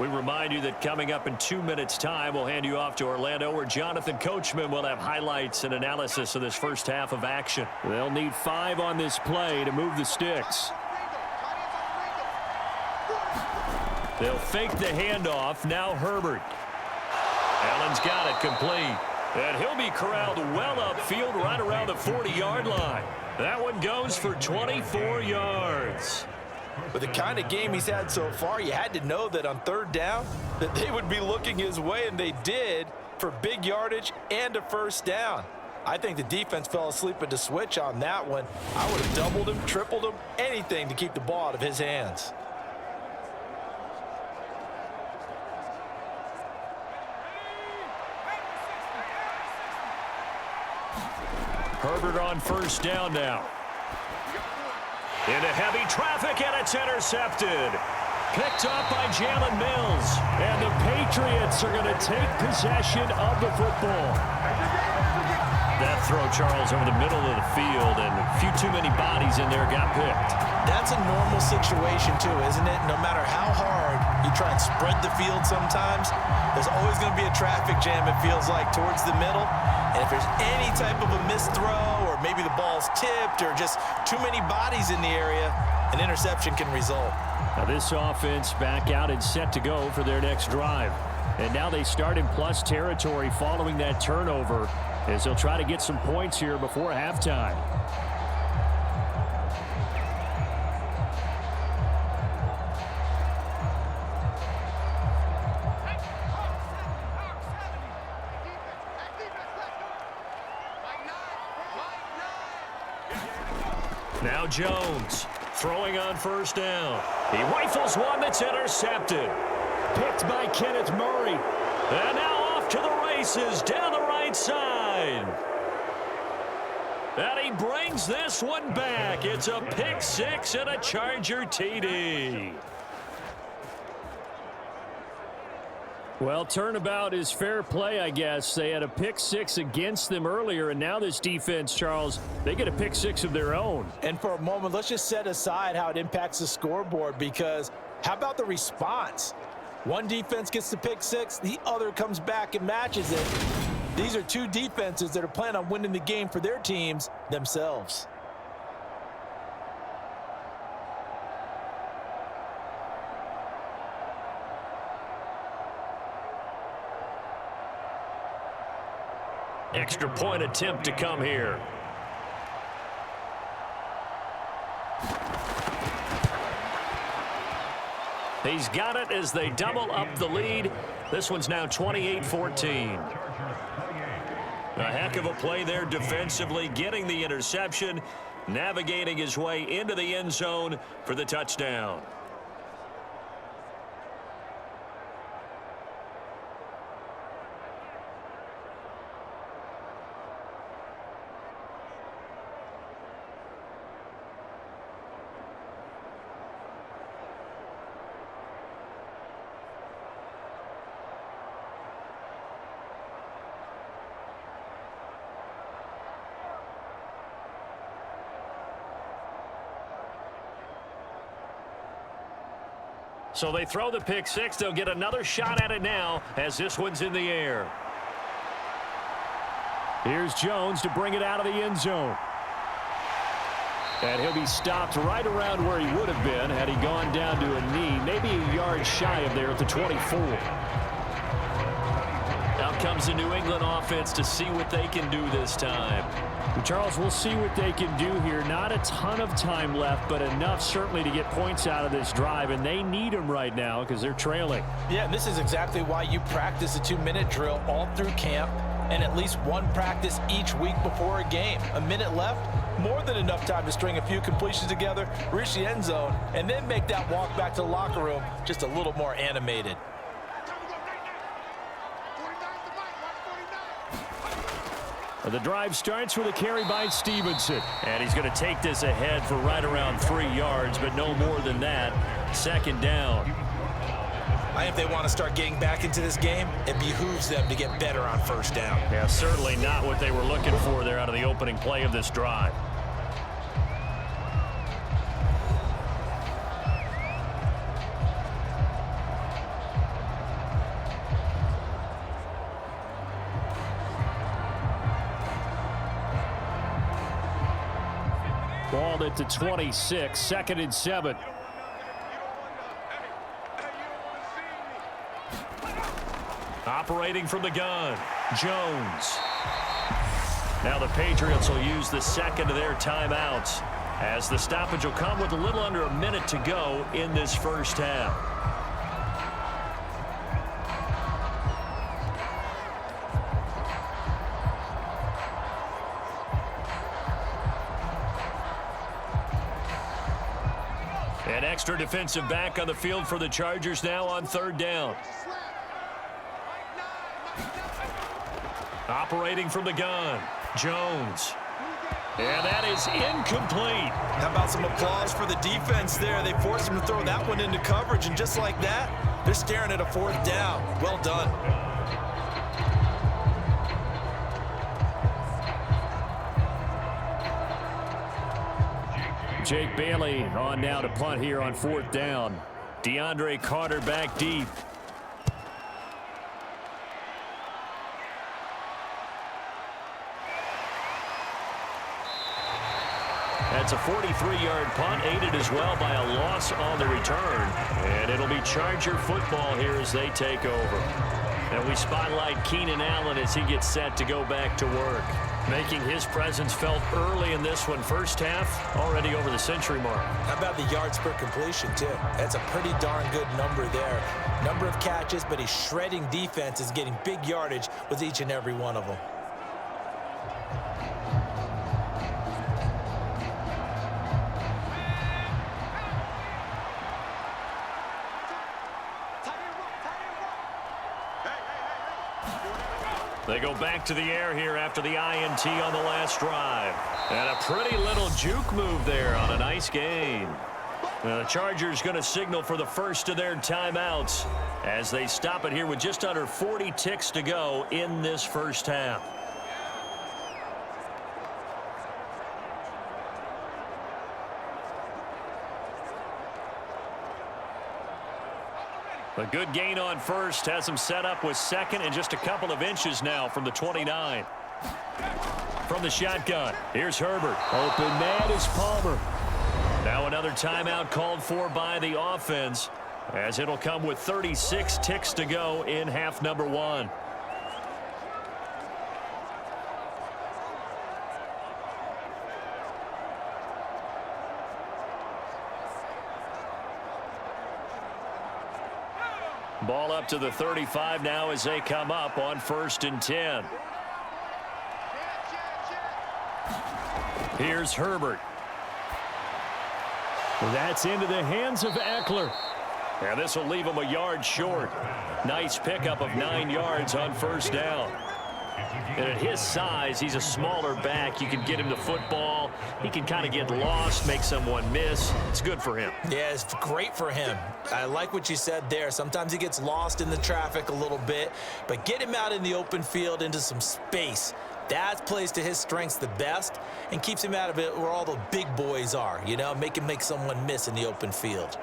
We remind you that coming up in 2 minutes' time, we'll hand you off to Orlando, where Jonathan Coachman will have highlights and analysis of this first half of action. They'll need 5 on this play to move the sticks. They'll fake the handoff. Now Herbert. Allen's got it complete. And he'll be corralled well upfield right around the 40-yard line. That one goes for 24 yards. With the kind of game he's had so far, you had to know that on third down that they would be looking his way, and they did, for big yardage and a first down. I think the defense fell asleep at the switch on that one. I would have doubled him, tripled him, anything to keep the ball out of his hands. Herbert on first down now. Into heavy traffic, and it's intercepted. Picked up by Jalen Mills. And the Patriots are going to take possession of the football. That throw, Charles, over the middle of the field, and a few too many bodies in there got picked. That's a normal situation, too, isn't it? No matter how hard you try and spread the field sometimes, there's always going to be a traffic jam, it feels like, towards the middle. And if there's any type of a missed throw, or maybe the ball's tipped, or just too many bodies in the area, an interception can result. Now this offense back out and set to go for their next drive. And now they start in plus territory following that turnover, as they'll try to get some points here before halftime. Now Jones throwing on first down. He rifles one that's intercepted. Picked by Kenneth Murray. And now off to the races down the right side. And he brings this one back. It's a pick six and a Charger TD. Well, turnabout is fair play, I guess. They had a pick six against them earlier, and now this defense, Charles, they get a pick six of their own. And for a moment, let's just set aside how it impacts the scoreboard, because how about the response? One defense gets the pick six, the other comes back and matches it. These are two defenses that are planning on winning the game for their teams themselves. Extra point attempt to come here. He's got it as they double up the lead. This one's now 28-14. A heck of a play there defensively, getting the interception, navigating his way into the end zone for the touchdown. So they throw the pick six. They'll get another shot at it now as this one's in the air. Here's Jones to bring it out of the end zone. And he'll be stopped right around where he would have been had he gone down to a knee, maybe a yard shy of there at the 24. Out comes the New England offense to see what they can do this time. Charles, we'll see what they can do here. Not a ton of time left, but enough certainly to get points out of this drive, and they need them right now because they're trailing. Yeah, and this is exactly why you practice a 2-minute drill all through camp and at least one practice each week before a game. A minute left, more than enough time to string a few completions together, reach the end zone, and then make that walk back to the locker room just a little more animated. The drive starts with a carry by Stevenson. And he's going to take this ahead for right around 3 yards, but no more than that. Second down. I think if they want to start getting back into this game, it behooves them to get better on first down. Yeah, certainly not what they were looking for there out of the opening play of this drive. Ball at the 26, 2nd and 7. Operating from the gun, Jones. Now the Patriots will use the second of their timeouts as the stoppage will come with a little under a minute to go in this first half. An extra defensive back on the field for the Chargers now on 3rd down. Operating from the gun, Jones. And that is incomplete. How about some applause for the defense there? They forced him to throw that one into coverage, and just like that, they're staring at a 4th down. Well done. Jake Bailey on now to punt here on 4th down. DeAndre Carter back deep. That's a 43-yard punt, aided as well by a loss on the return. And it'll be Charger football here as they take over. And we spotlight Keenan Allen as he gets set to go back to work, making his presence felt early in this one. First half, already over the century mark. How about the yards per completion, too? That's a pretty darn good number there. Number of catches, but he's shredding defense, is getting big yardage with each and every one of them. They go back to the air here after the INT on the last drive. And a pretty little juke move there on a nice gain. The Chargers going to signal for the first of their timeouts as they stop it here with just under 40 ticks to go in this first half. A good gain on first has him set up with 2nd and just a couple of inches now from the 29. From the shotgun, here's Herbert. Open man is Palmer. Now another timeout called for by the offense as it'll come with 36 ticks to go in half number 1. Ball up to the 35 now as they come up on 1st and 10. Here's Herbert. That's into the hands of Eckler. And this will leave him a yard short. Nice pickup of 9 yards on 1st down. And at his size, he's a smaller back. You can get him the football. He can kind of get lost, make someone miss. It's good for him. Yeah, it's great for him. I like what you said there. Sometimes he gets lost in the traffic a little bit, but get him out in the open field into some space. That plays to his strengths the best and keeps him out of it where all the big boys are, you know, make someone miss in the open field.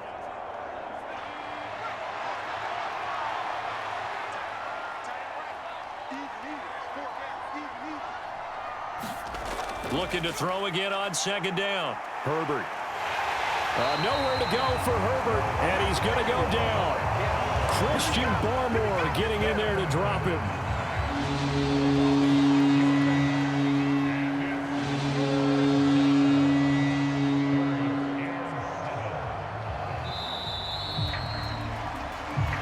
Looking to throw again on 2nd down. Herbert. Nowhere to go for Herbert, and he's going to go down. Christian Barmore getting in there to drop him.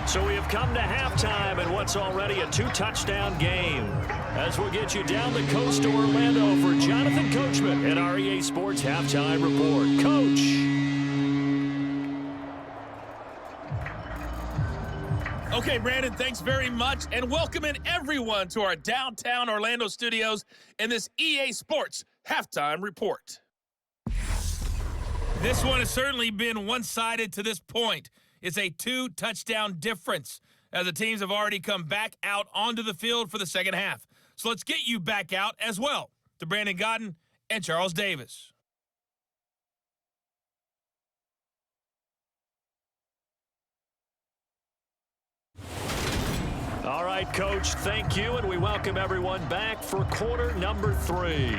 So we have come to halftime in what's already a 2-touchdown game. As we'll get you down the coast to Orlando for Jonathan Coachman at our EA Sports Halftime Report. Coach. Okay, Brandon, thanks very much, and welcome in everyone to our downtown Orlando studios in this EA Sports Halftime Report. This one has certainly been one-sided to this point. It's a 2-touchdown difference as the teams have already come back out onto the field for the second half. So let's get you back out as well to Brandon Godden and Charles Davis. All right, Coach, thank you, and we welcome everyone back for quarter number 3.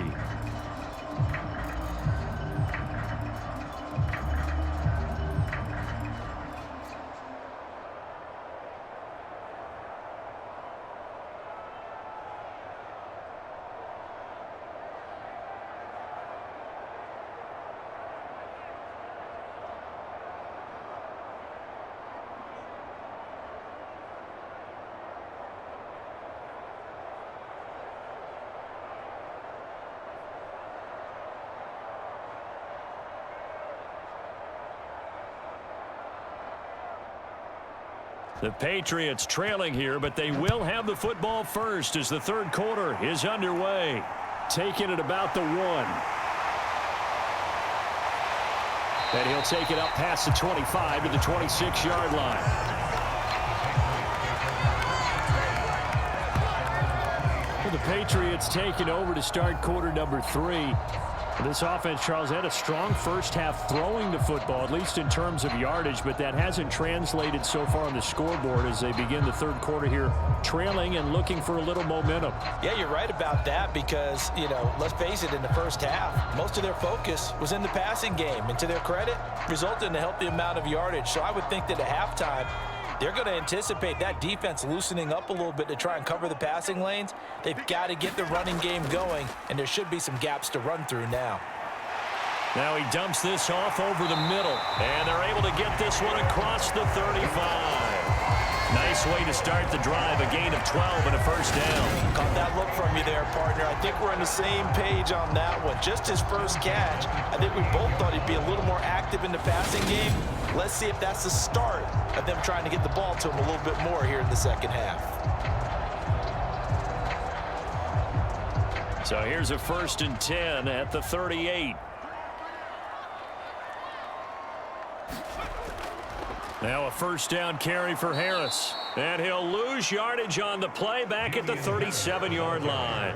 The Patriots trailing here, but they will have the football first as the third quarter is underway. Taking it about the 1. And he'll take it up past the 25 to the 26-yard line. Well, the Patriots taking over to start quarter number 3. This offense, Charles, had a strong first half throwing the football, at least in terms of yardage, but that hasn't translated so far on the scoreboard as they begin the third quarter here, trailing and looking for a little momentum. Yeah, you're right about that because, let's face it, in the first half, most of their focus was in the passing game, and to their credit, resulted in a healthy amount of yardage. So I would think that at halftime, they're going to anticipate that defense loosening up a little bit to try and cover the passing lanes. They've got to get the running game going, and there should be some gaps to run through now. Now he dumps this off over the middle, and they're able to get this one across the 35. Nice way to start the drive, a gain of 12 and a first down. Caught that look from you there, partner. I think we're on the same page on that one. Just his first catch, I think we both thought he'd be a little more active in the passing game. Let's see if that's the start of them trying to get the ball to him a little bit more here in the second half. So here's a 1st and 10 at the 38. Now a first down carry for Harris. And he'll lose yardage on the play back at the 37-yard line.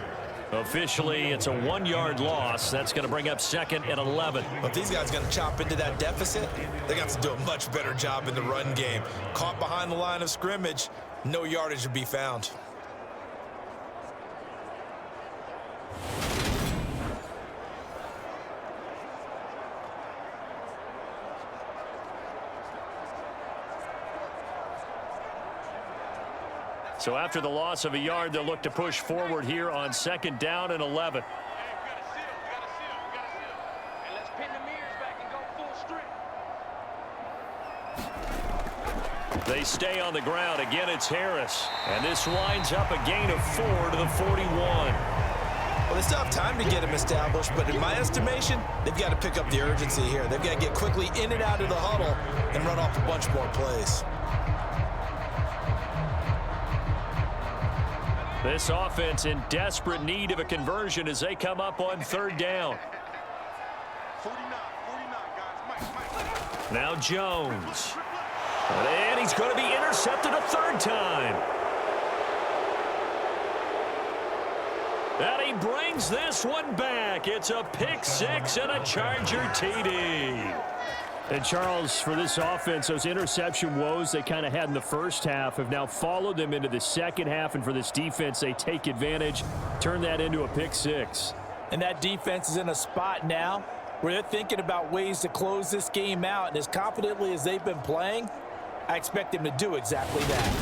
Officially, it's a 1-yard loss. That's going to bring up 2nd and 11. Well, if these guys are going to chop into that deficit, they got to do a much better job in the run game. Caught behind the line of scrimmage, no yardage to be found. So after the loss of a yard, they'll look to push forward here on 2nd down and 11. They stay on the ground. Again, it's Harris. And this winds up a gain of 4 to the 41. Well, they still have time to get him established, but in my estimation, they've got to pick up the urgency here. They've got to get quickly in and out of the huddle and run off a bunch more plays. This offense in desperate need of a conversion as they come up on 3rd down. Now Jones. And he's going to be intercepted a 3rd time. And he brings this one back. It's a pick 6 and a Charger TD. And Charles, for this offense, those interception woes they kind of had in the first half have now followed them into the second half. And for this defense, they take advantage, turn that into a pick 6. And that defense is in a spot now where they're thinking about ways to close this game out. And as confidently as they've been playing, I expect them to do exactly that.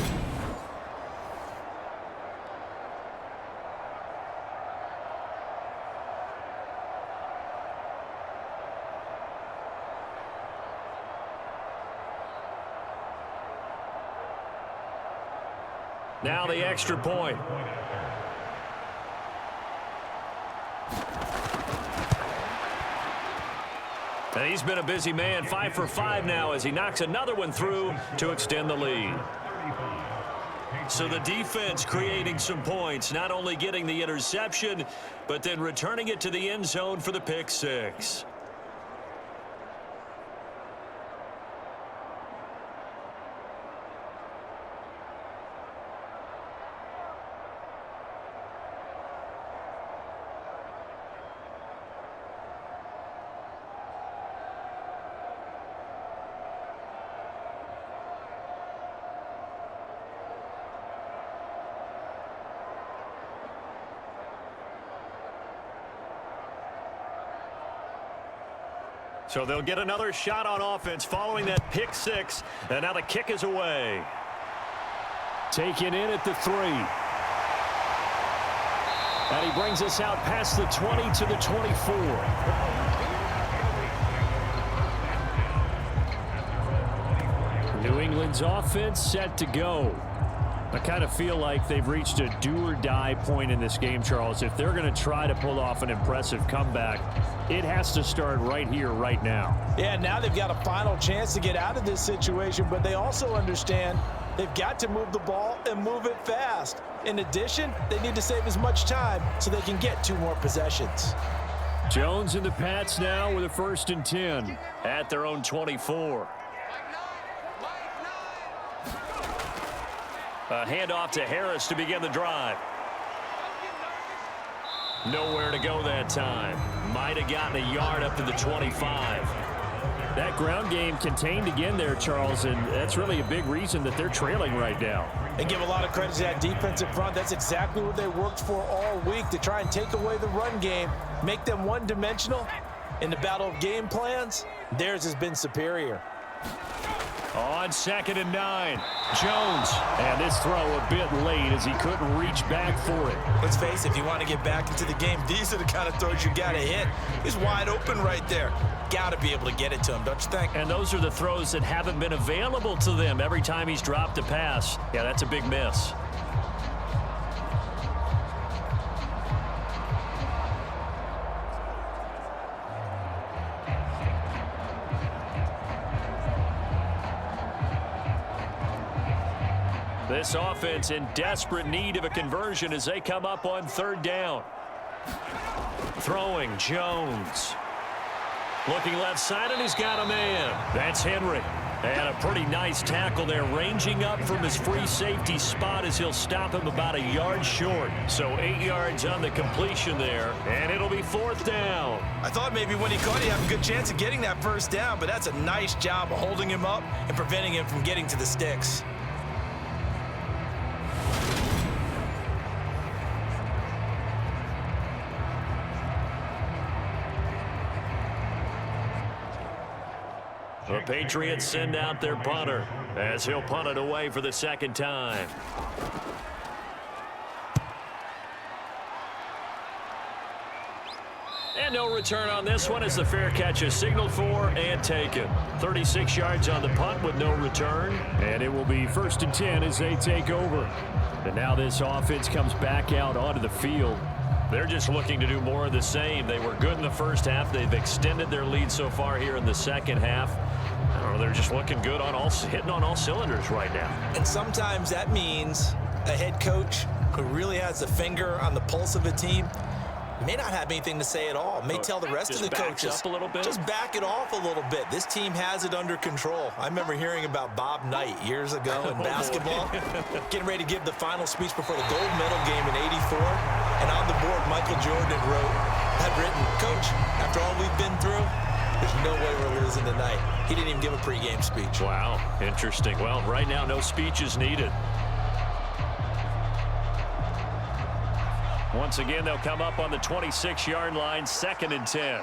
Now the extra point. And he's been a busy man, 5 for 5 now as he knocks another one through to extend the lead. So the defense creating some points, not only getting the interception, but then returning it to the end zone for the pick 6. So they'll get another shot on offense following that pick 6. And now the kick is away. Taken in at the 3. And he brings us out past the 20 to the 24. New England's offense set to go. I kind of feel like they've reached a do-or-die point in this game, Charles. If they're going to try to pull off an impressive comeback, it has to start right here, right now. Yeah, now they've got a final chance to get out of this situation, but they also understand They've got to move the ball and move it fast. In addition, they need to save as much time so they can get 2 more possessions. Jones and the Pats now with a 1st and 10 at their own 24. A handoff to Harris to begin the drive. Nowhere to go that time. Might have gotten a yard up to the 25. That ground game contained again there, Charles, and that's really a big reason that they're trailing right now. And give a lot of credit to that defensive front. That's exactly what they worked for all week, to try and take away the run game, make them one-dimensional. In the battle of game plans, theirs has been superior. On 2nd and 9, Jones. And this throw a bit late as he couldn't reach back for it. Let's face it, if you want to get back into the game, these are the kind of throws you got to hit. He's wide open right there. Got to be able to get it to him, don't you think? And those are the throws that haven't been available to them every time he's dropped a pass. Yeah, that's a big miss. This offense in desperate need of a conversion as they come up on 3rd down. Throwing, Jones. Looking left side, and he's got a man. That's Henry. And a pretty nice tackle there, ranging up from his free safety spot as he'll stop him about a yard short. So 8 yards on the completion there, and it'll be 4th down. I thought maybe when he caught it, he'd have a good chance of getting that 1st down, but that's a nice job of holding him up and preventing him from getting to the sticks. The Patriots send out their punter as he'll punt it away for the 2nd time. And no return on this one as the fair catch is signaled for and taken. 36 yards on the punt with no return. And it will be 1st and 10 as they take over. And now this offense comes back out onto the field. They're just looking to do more of the same. They were good in the 1st half. They've extended their lead so far here in the 2nd half. I don't know, they're just looking good on hitting on all cylinders right now. And sometimes that means a head coach who really has a finger on the pulse of a team may not have anything to say at all. May tell the rest of the coaches, up a little bit. Just back it off a little bit. This team has it under control. I remember hearing about Bob Knight years ago in basketball, getting ready to give the final speech before the gold medal game in '84. And on the board, Michael Jordan had written, "Coach, after all we've been through, there's no way we're losing tonight." He didn't even give a pregame speech. Wow, interesting. Well, right now, no speech is needed. Once again, they'll come up on the 26-yard line, 2nd and 10.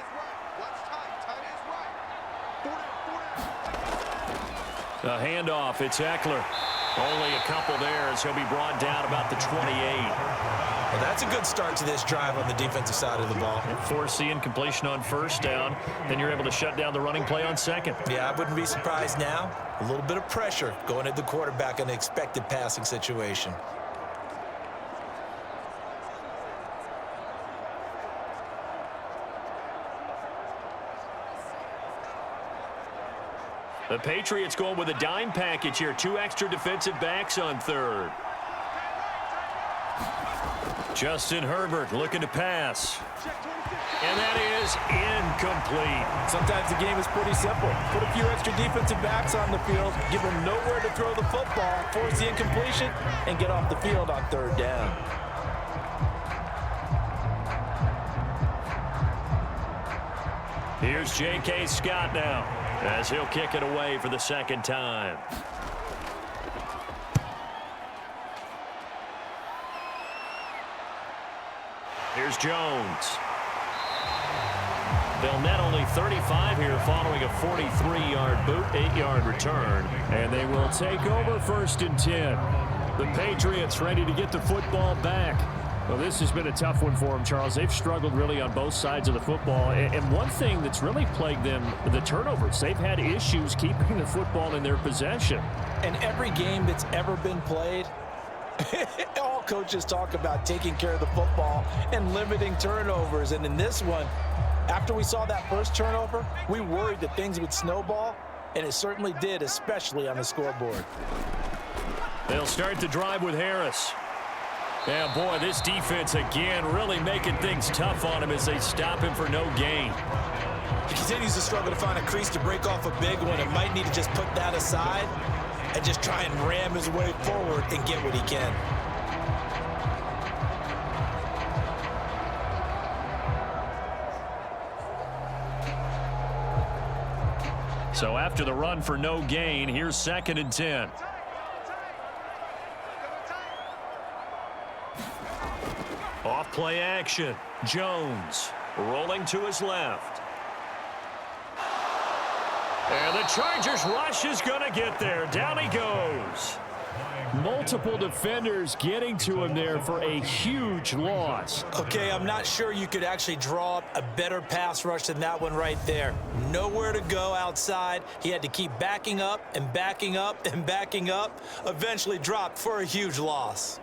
A handoff, it's Eckler. Only a couple there as he'll be brought down about the 28. Well, that's a good start to this drive on the defensive side of the ball. Force the incompletion on 1st down, then you're able to shut down the running play on 2nd. Yeah, I wouldn't be surprised now. A little bit of pressure going at the quarterback in an expected passing situation. The Patriots going with a dime package here. 2 extra defensive backs on 3rd. Justin Herbert looking to pass. And that is incomplete. Sometimes the game is pretty simple. Put a few extra defensive backs on the field, give them nowhere to throw the football, force the incompletion, and get off the field on 3rd down. Here's J.K. Scott now as he'll kick it away for the 2nd time. Here's Jones. They'll net only 35 here following a 43-yard boot, 8-yard return. And they will take over 1st and 10. The Patriots ready to get the football back. Well, this has been a tough one for them, Charles. They've struggled really on both sides of the football. And one thing that's really plagued them, the turnovers. They've had issues keeping the football in their possession. And every game that's ever been played, all coaches talk about taking care of the football and limiting turnovers. And in this one, after we saw that first turnover, we worried that things would snowball, and it certainly did, especially on the scoreboard. They'll start the drive with Harris. Yeah, boy, this defense again really making things tough on him as they stop him for no gain. He continues to struggle to find a crease to break off a big one and might need to just put that aside and just try and ram his way forward and get what he can. So after the run for no gain, here's 2nd and 10. Off play action. Jones rolling to his left. And the Chargers rush is going to get there. Down he goes. Multiple defenders getting to him there for a huge loss. Okay, I'm not sure you could actually draw up a better pass rush than that one right there. Nowhere to go outside. He had to keep backing up and backing up and backing up. Eventually dropped for a huge loss.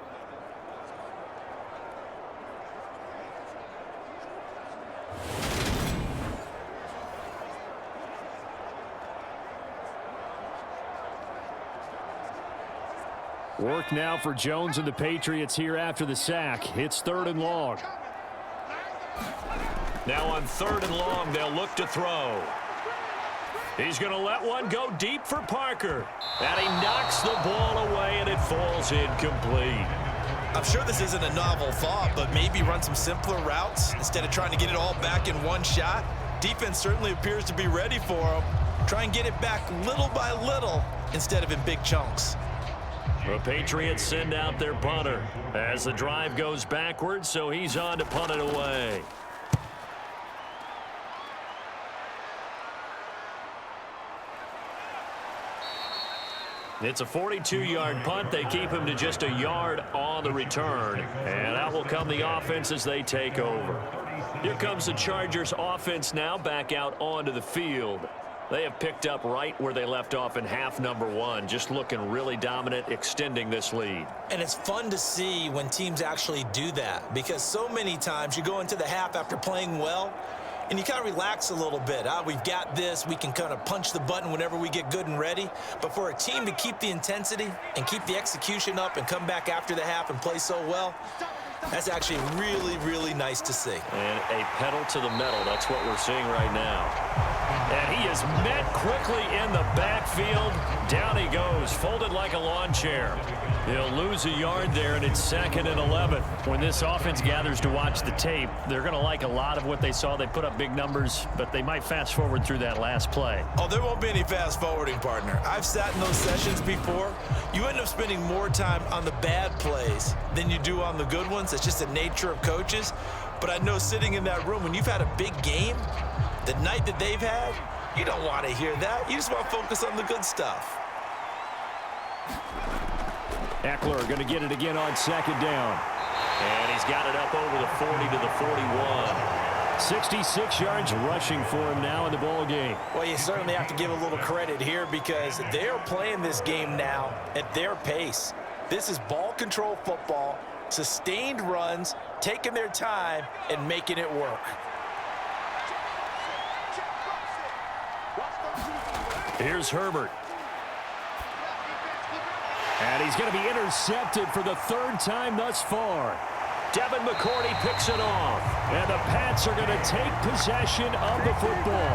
Work now for Jones and the Patriots here after the sack. It's 3rd and long. Now on 3rd and long, they'll look to throw. He's going to let one go deep for Parker. And he knocks the ball away, and it falls incomplete. I'm sure this isn't a novel thought, but maybe run some simpler routes instead of trying to get it all back in one shot. Defense certainly appears to be ready for him. Try and get it back little by little instead of in big chunks. The Patriots send out their punter as the drive goes backwards, so he's on to punt it away. It's a 42-yard punt. They keep him to just a yard on the return. And out will come the offense as they take over. Here comes the Chargers offense now back out onto the field. They have picked up right where they left off in half number 1, just looking really dominant, extending this lead. And it's fun to see when teams actually do that, because so many times you go into the half after playing well, and you kind of relax a little bit. We've got this. We can kind of punch the button whenever we get good and ready. But for a team to keep the intensity and keep the execution up and come back after the half and play so well, that's actually really, really nice to see. And a pedal to the metal. That's what we're seeing right now. And he is met quickly in the backfield. Down he goes, folded like a lawn chair. He'll lose a yard there, and it's 2nd and 11. When this offense gathers to watch the tape, they're going to like a lot of what they saw. They put up big numbers, but they might fast forward through that last play. Oh, there won't be any fast forwarding, partner. I've sat in those sessions before. You end up spending more time on the bad plays than you do on the good ones. It's just the nature of coaches. But I know sitting in that room, when you've had a big game, the night that they've had, you don't want to hear that. You just want to focus on the good stuff. Eckler going to get it again on 2nd down. And he's got it up over the 40 to the 41. 66 yards rushing for him now in the ball game. Well, you certainly have to give a little credit here because they're playing this game now at their pace. This is ball control football, sustained runs, taking their time and making it work. Here's Herbert. And he's going to be intercepted for the 3rd time thus far. Devin McCourty picks it off. And the Pats are going to take possession of the football.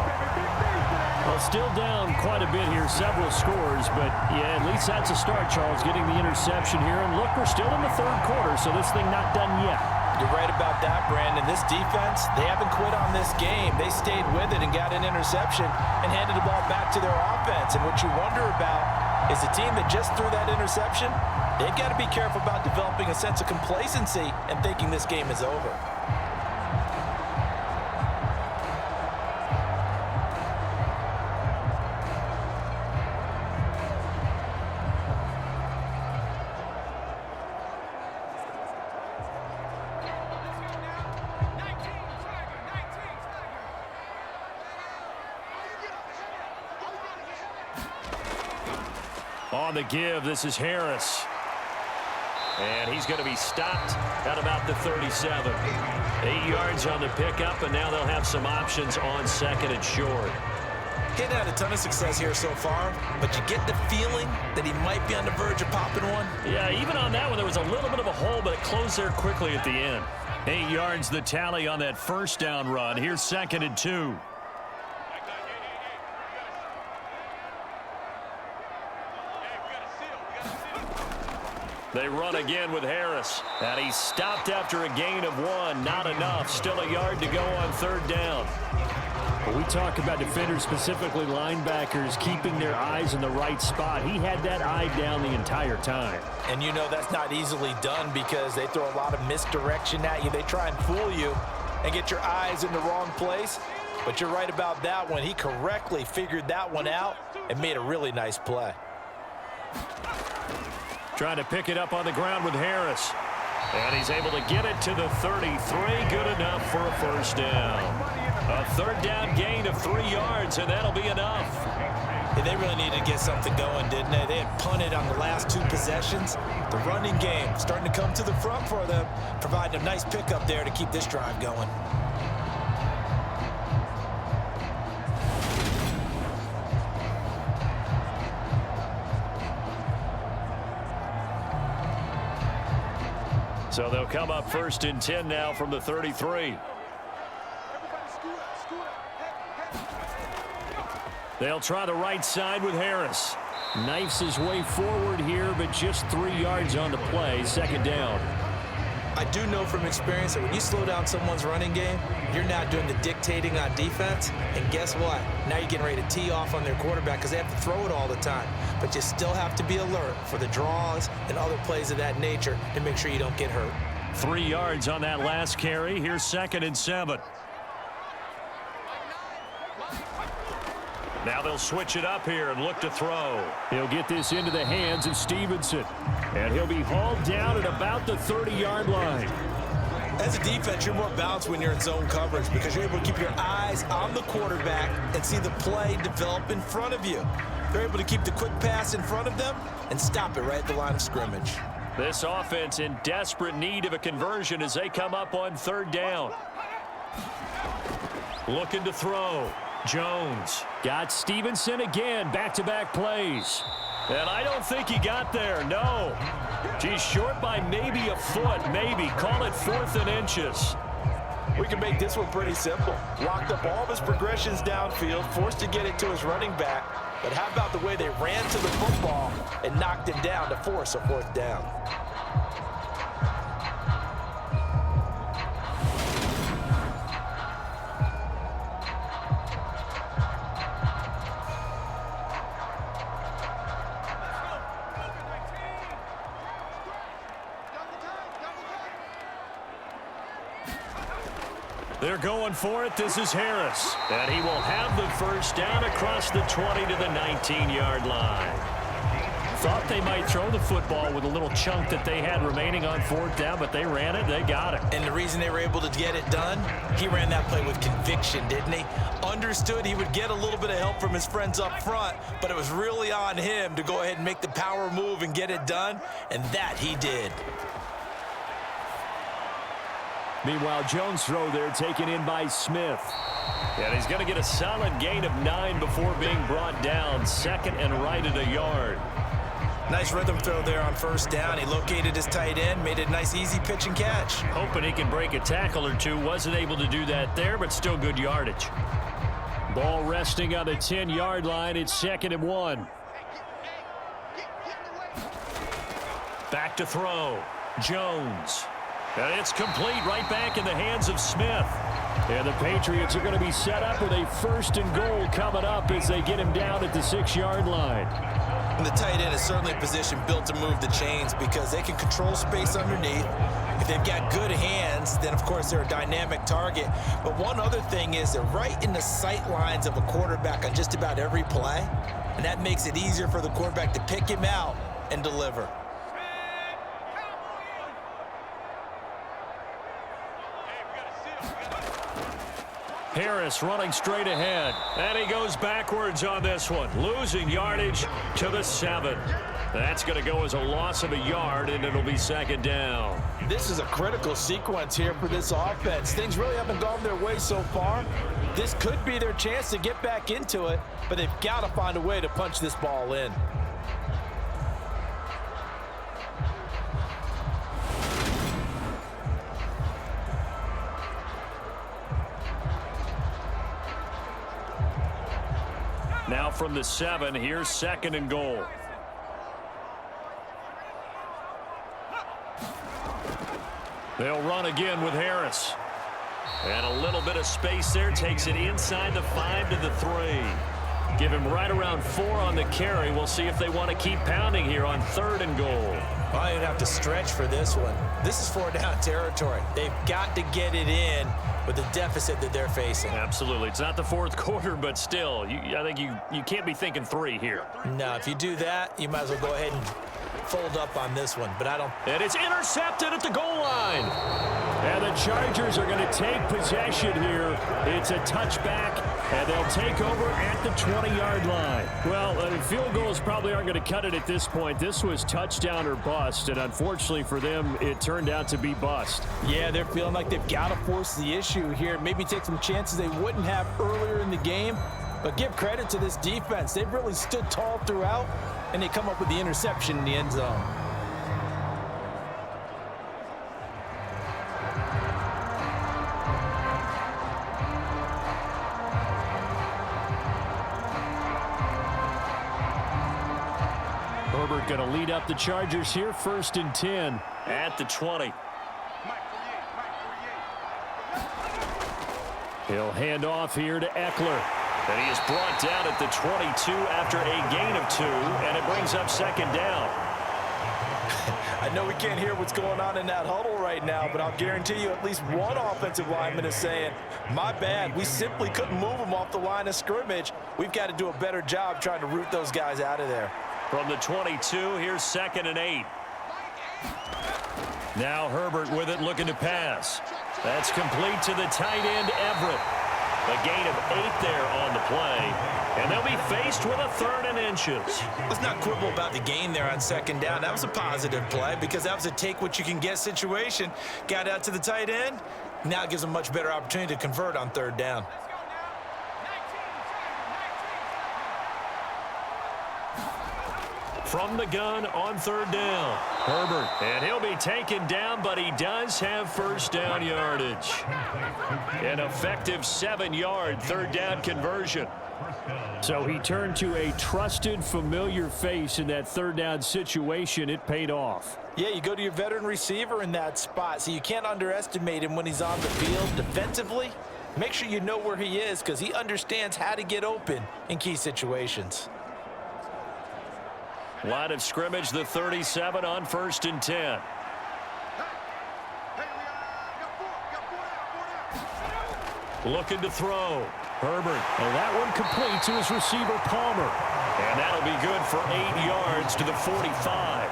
Well, still down quite a bit here, several scores. But, yeah, at least that's a start, Charles, getting the interception here. And, look, we're still in the 3rd quarter, so this thing not done yet. You're right about that, Brandon. This defense, they haven't quit on this game. They stayed with it and got an interception and handed the ball back to their offense. And what you wonder about is the team that just threw that interception, they've got to be careful about developing a sense of complacency and thinking this game is over. On the give, this is Harris. And he's going to be stopped at about the 37. 8 yards on the pickup, and now they'll have some options on 2nd and short. He hadn't had a ton of success here so far, but you get the feeling that he might be on the verge of popping one. Yeah, even on that one, there was a little bit of a hole, but it closed there quickly at the end. 8 yards the tally on that first down run. Here's 2nd and 2. They run again with Harris. And he stopped after a gain of 1. Not enough. Still a yard to go on 3rd down. When we talk about defenders, specifically linebackers, keeping their eyes in the right spot, he had that eye down the entire time. And you know that's not easily done because they throw a lot of misdirection at you. They try and fool you and get your eyes in the wrong place. But you're right about that one. He correctly figured that one out and made a really nice play. Trying to pick it up on the ground with Harris. And he's able to get it to the 33. Good enough for a 1st down. A 3rd down gain of 3 yards, and that'll be enough. Yeah, they really needed to get something going, didn't they? They had punted on the last 2 possessions. The running game starting to come to the front for them, providing a nice pickup there to keep this drive going. So they'll come up 1st and 10 now from the 33. They'll try the right side with Harris. Knifes his way forward here, but just 3 yards on the play. 2nd down. I do know from experience that when you slow down someone's running game, you're not doing the dictating on defense. And guess what? Now you're getting ready to tee off on their quarterback because they have to throw it all the time. But you still have to be alert for the draws and other plays of that nature to make sure you don't get hurt. 3 yards on that last carry. Here's 2nd and 7. Now they'll switch it up here and look to throw. He'll get this into the hands of Stevenson. And he'll be hauled down at about the 30-yard line. As a defense, you're more balanced when you're in zone coverage because you're able to keep your eyes on the quarterback and see the play develop in front of you. They're able to keep the quick pass in front of them and stop it right at the line of scrimmage. This offense in desperate need of a conversion as they come up on 3rd down. Looking to throw. Jones got Stevenson again. Back-to-back plays. And I don't think he got there. No. He's short by maybe a foot. Maybe. Call it 4th and inches. We can make this one pretty simple. Locked up all of his progressions downfield, forced to get it to his running back. But how about the way they ran to the football and knocked him down to force a 4th down? They're going for it. This is Harris. And he will have the 1st down across the 20 to the 19-yard line. Thought they might throw the football with a little chunk that they had remaining on 4th down, but they ran it. They got it. And the reason they were able to get it done, he ran that play with conviction, didn't he? Understood he would get a little bit of help from his friends up front, but it was really on him to go ahead and make the power move and get it done, and that he did. Meanwhile, Jones' throw there taken in by Smith. And he's going to get a solid gain of 9 before being brought down. 2nd and right at a yard. Nice rhythm throw there on 1st down. He located his tight end, made it a nice easy pitch and catch. Hoping he can break a tackle or two. Wasn't able to do that there, but still good yardage. Ball resting on the 10-yard line. It's 2nd and 1. Back to throw. Jones. And it's complete right back in the hands of Smith. And the Patriots are going to be set up with a 1st and goal coming up as they get him down at the 6-yard line. And the tight end is certainly a position built to move the chains because they can control space underneath. If they've got good hands, then of course they're a dynamic target. But one other thing is they're right in the sight lines of a quarterback on just about every play. And that makes it easier for the quarterback to pick him out and deliver. Harris running straight ahead. And he goes backwards on this one. Losing yardage to the 7. That's going to go as a loss of a yard, and it'll be second down. This is a critical sequence here for this offense. Things really haven't gone their way so far. This could be their chance to get back into it, but they've got to find a way to punch this ball in. Now from the 7, here's second and goal. They'll run again with Harris. And a little bit of space there, takes it inside the 5 to the 3. Give him right around 4 on the carry. We'll see if they want to keep pounding here on third and goal. Well, you'd have to stretch for this one. This is 4 down territory. They've got to get it in with the deficit that they're facing. Absolutely. It's not the fourth quarter, but still, I think you can't be thinking 3 here. No, if you do that, you might as well go ahead and fold up on this one, but I don't. And it's intercepted at the goal line. And the Chargers are going to take possession here. It's a touchback, and they'll take over at the 20-yard line. Well, field goals probably aren't going to cut it at this point. This was touchdown or bust, and unfortunately for them, it turned out to be bust. Yeah, they're feeling like they've got to force the issue here. Maybe take some chances they wouldn't have earlier in the game. But give credit to this defense. They've really stood tall throughout, and they come up with the interception in the end zone. Herbert going to lead up the Chargers here, 1st and 10 at the 20. He'll hand off here to Eckler. And he is brought down at the 22 after a gain of 2, and it brings up second down. I know we can't hear what's going on in that huddle right now, but I'll guarantee you at least one offensive lineman is saying, my bad, we simply couldn't move them off the line of scrimmage. We've got to do a better job trying to root those guys out of there. From the 22, here's 2nd and 8. Now Herbert with it, looking to pass. That's complete to the tight end, Everett. A gain of 8 there on the play, and they'll be faced with a 3rd and inches. Let's not quibble about the gain there on second down. That was a positive play because that was a take-what-you-can-get situation. Got out to the tight end. Now it gives them a much better opportunity to convert on 3rd down. From the gun on 3rd down, Herbert. And he'll be taken down, but he does have 1st down yardage. An effective 7-yard 3rd down conversion. So he turned to a trusted, familiar face in that 3rd down situation. It paid off. Yeah, you go to your veteran receiver in that spot, so you can't underestimate him when he's on the field defensively. Make sure you know where he is because he understands how to get open in key situations. Line of scrimmage, the 37 on 1st and 10. Looking to throw. Herbert. And that one complete to his receiver, Palmer. And that'll be good for 8 yards to the 45.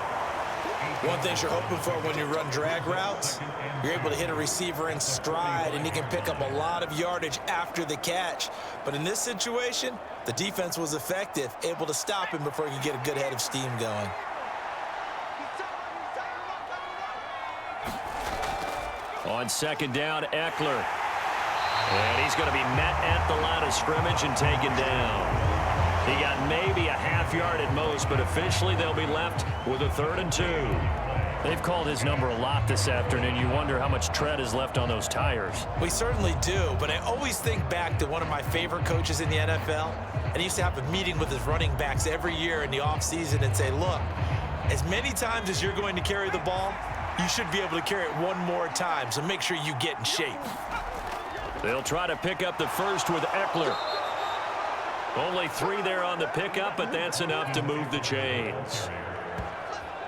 One thing you're hoping for when you run drag routes, you're able to hit a receiver in stride, and he can pick up a lot of yardage after the catch. But in this situation, the defense was effective, able to stop him before he could get a good head of steam going. On 2nd down, Eckler. And he's going to be met at the line of scrimmage and taken down. He got maybe a half yard at most, but officially they'll be left with a 3rd and 2. They've called his number a lot this afternoon. You wonder how much tread is left on those tires. We certainly do, but I always think back to one of my favorite coaches in the NFL, and he used to have a meeting with his running backs every year in the offseason and say, look, as many times as you're going to carry the ball, you should be able to carry it one more time, so make sure you get in shape. They'll try to pick up the 1st with Eckler. Only 3 there on the pickup, but that's enough to move the chains.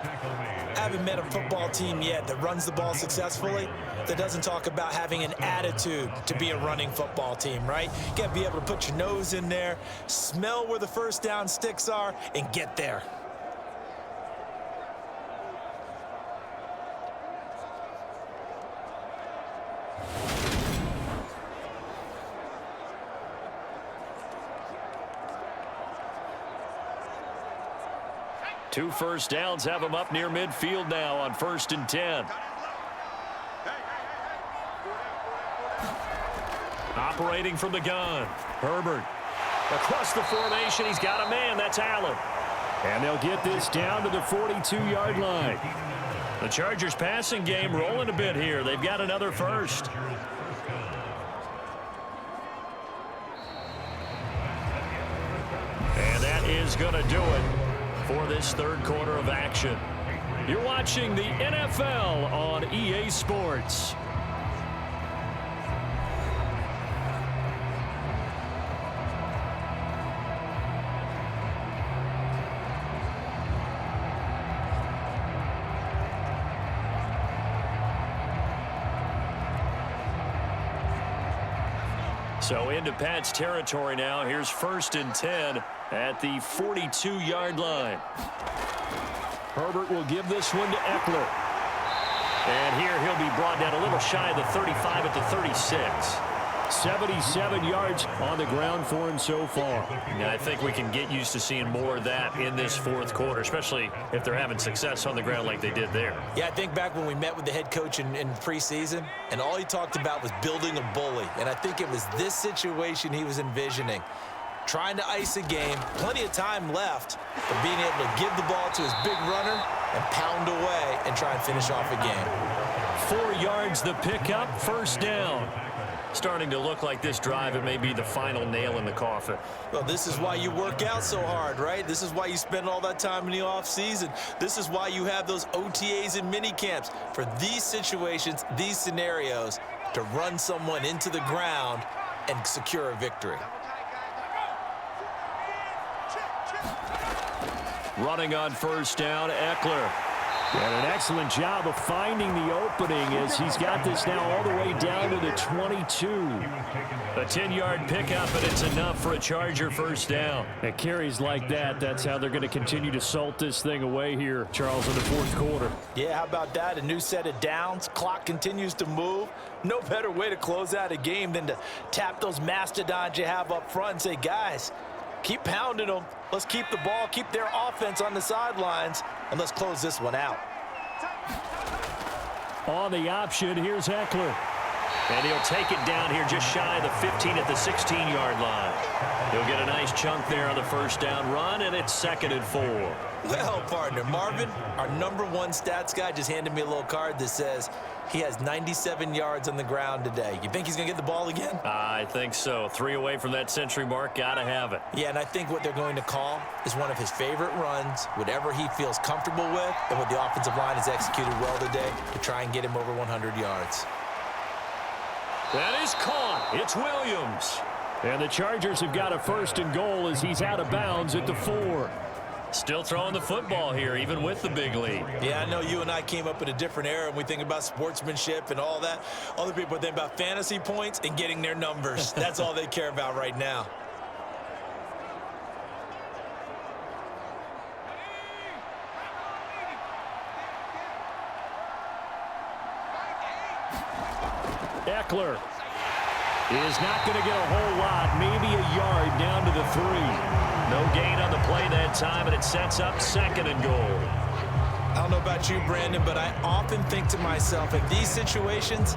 I haven't met a football team yet that runs the ball successfully that doesn't talk about having an attitude to be a running football team, right? You got to be able to put your nose in there, smell where the 1st down sticks are, and get there. 2 first downs have him up near midfield now on 1st and 10. Operating from the gun. Herbert. Across the formation, he's got a man. That's Allen. And they'll get this down to the 42-yard line. The Chargers passing game rolling a bit here. They've got another first. And that is going to do it for this third quarter of action. You're watching the NFL on EA Sports. So into Pat's territory now. Here's 1st and 10 at the 42-yard line. Herbert will give this one to Eckler. And here he'll be brought down a little shy of the 35 at the 36. 77 yards on the ground for him so far. Yeah, I think we can get used to seeing more of that in this fourth quarter, especially if they're having success on the ground like they did there. Yeah, I think back when we met with the head coach in preseason, and all he talked about was building a bully. And I think it was this situation he was envisioning. Trying to ice a game, plenty of time left, but being able to give the ball to his big runner and pound away and try and finish off a game. 4 yards the pickup, 1st down. Starting to look like this drive, it may be the final nail in the coffin. Well, this is why you work out so hard, right? This is why you spend all that time in the offseason. This is why you have those OTAs and mini camps for these situations, these scenarios, to run someone into the ground and secure a victory. Running on 1st down, Eckler. And an excellent job of finding the opening as he's got this now all the way down to the 22. A 10-yard pickup, and it's enough for a Charger 1st down. At carries like that, that's how they're going to continue to salt this thing away here, Charles, in the fourth quarter. Yeah, how about that? A new set of downs. Clock continues to move. No better way to close out a game than to tap those mastodons you have up front and say, guys, keep pounding them. Let's keep the ball, keep their offense on the sidelines, and let's close this one out. On the option, here's Eckler. And he'll take it down here just shy of the 15 at the 16-yard line. He'll get a nice chunk there on the 1st down run, and it's 2nd and 4. Well, partner, Marvin, our #1 stats guy, just handed me a little card that says he has 97 yards on the ground today. You think he's going to get the ball again? I think so. 3 away from that century mark. Got to have it. Yeah, and I think what they're going to call is one of his favorite runs, whatever he feels comfortable with, and what the offensive line has executed well today to try and get him over 100 yards. That is caught. It's Williams. And the Chargers have got a 1st and goal as he's out of bounds at the 4. Still throwing the football here, even with the big lead. Yeah, I know you and I came up in a different era, and we think about sportsmanship and all that. Other people think about fantasy points and getting their numbers. That's all they care about right now. Eckler is not going to get a whole lot, maybe a yard down to the 3. No gain on the play that time, and it sets up 2nd and goal. I don't know about you, Brandon, but I often think to myself, in these situations,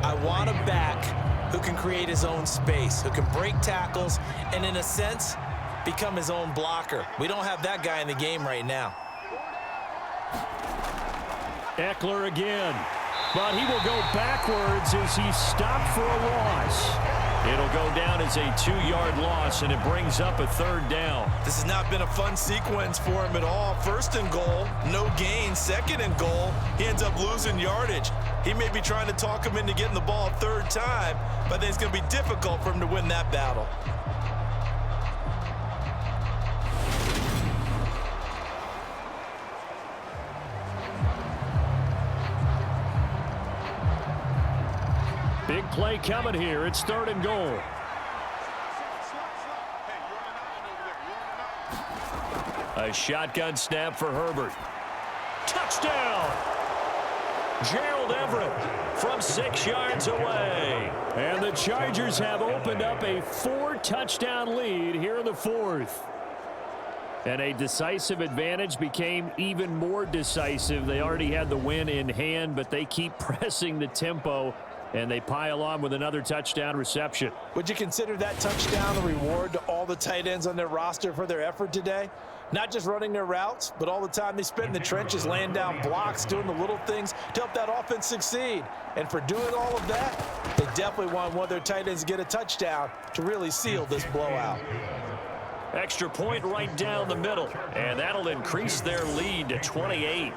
I want a back who can create his own space, who can break tackles, and in a sense, become his own blocker. We don't have that guy in the game right now. Eckler again. But he will go backwards as he's stopped for a loss. It'll go down as a 2-yard loss, and it brings up a 3rd down. This has not been a fun sequence for him at all. 1st and goal, no gain. 2nd and goal, he ends up losing yardage. He may be trying to talk him into getting the ball a 3rd time, but I think it's going to be difficult for him to win that battle. Big play coming here. It's 3rd and goal. A shotgun snap for Herbert. Touchdown! Gerald Everett from 6 yards away. And the Chargers have opened up a 4-touchdown lead here in the 4th. And a decisive advantage became even more decisive. They already had the win in hand, but they keep pressing the tempo, and they pile on with another touchdown reception. Would you consider that touchdown a reward to all the tight ends on their roster for their effort today? Not just running their routes, but all the time they spent in the trenches, laying down blocks, doing the little things to help that offense succeed. And for doing all of that, they definitely want one of their tight ends to get a touchdown to really seal this blowout. Extra point right down the middle, and that'll increase their lead to 28.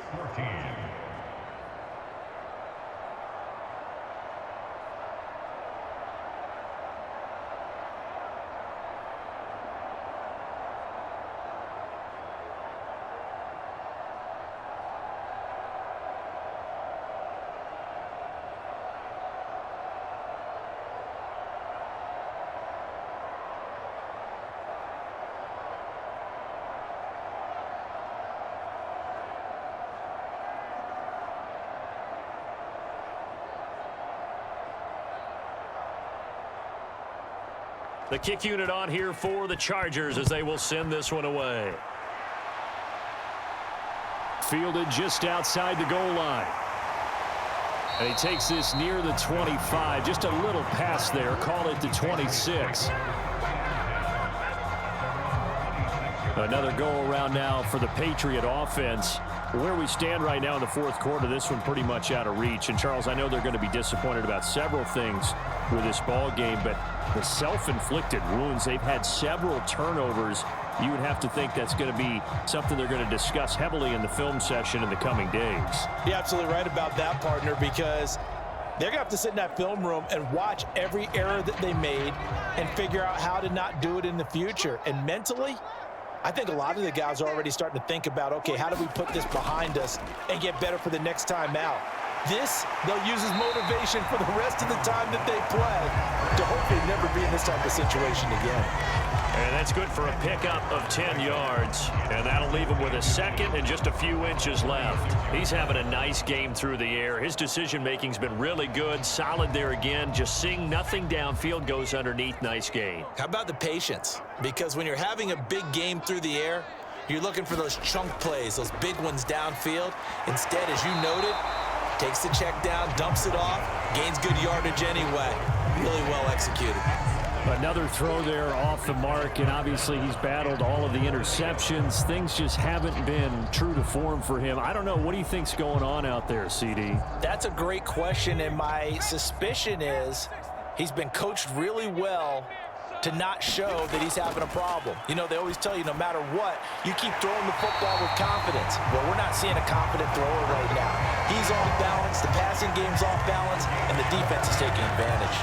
The kick unit on here for the Chargers as they will send this one away. Fielded just outside the goal line. And he takes this near the 25. Just a little pass there. Call it the 26. Another go-around now for the Patriot offense. Where we stand right now in the fourth quarter, this one pretty much out of reach. And, Charles, I know they're going to be disappointed about several things with this ball game, but the self-inflicted wounds, they've had several turnovers. You would have to think that's going to be something they're going to discuss heavily in the film session in the coming days. You're absolutely right about that, partner, because they're going to have to sit in that film room and watch every error that they made and figure out how to not do it in the future. And mentally, I think a lot of the guys are already starting to think about, okay, how do we put this behind us and get better for the next time out? This, they'll use as motivation for the rest of the time that they play to hopefully never be in this type of situation again. And that's good for a pickup of 10 yards. And that'll leave him with a second and just a few inches left. He's having a nice game through the air. His decision-making's been really good. Solid there again. Just seeing nothing downfield, goes underneath. Nice gain. How about the patience? Because when you're having a big game through the air, you're looking for those chunk plays, those big ones downfield. Instead, as you noted, takes the check down, dumps it off, gains good yardage anyway. Really well executed. Another throw there off the mark, and obviously he's battled all of the interceptions. Things just haven't been true to form for him. I don't know. What do you think's going on out there, CD? That's a great question, and my suspicion is he's been coached really well to not show that he's having a problem. You know, they always tell you no matter what, you keep throwing the football with confidence. Well, we're not seeing a confident thrower right now. He's off balance, the passing game's off balance, and the defense is taking advantage.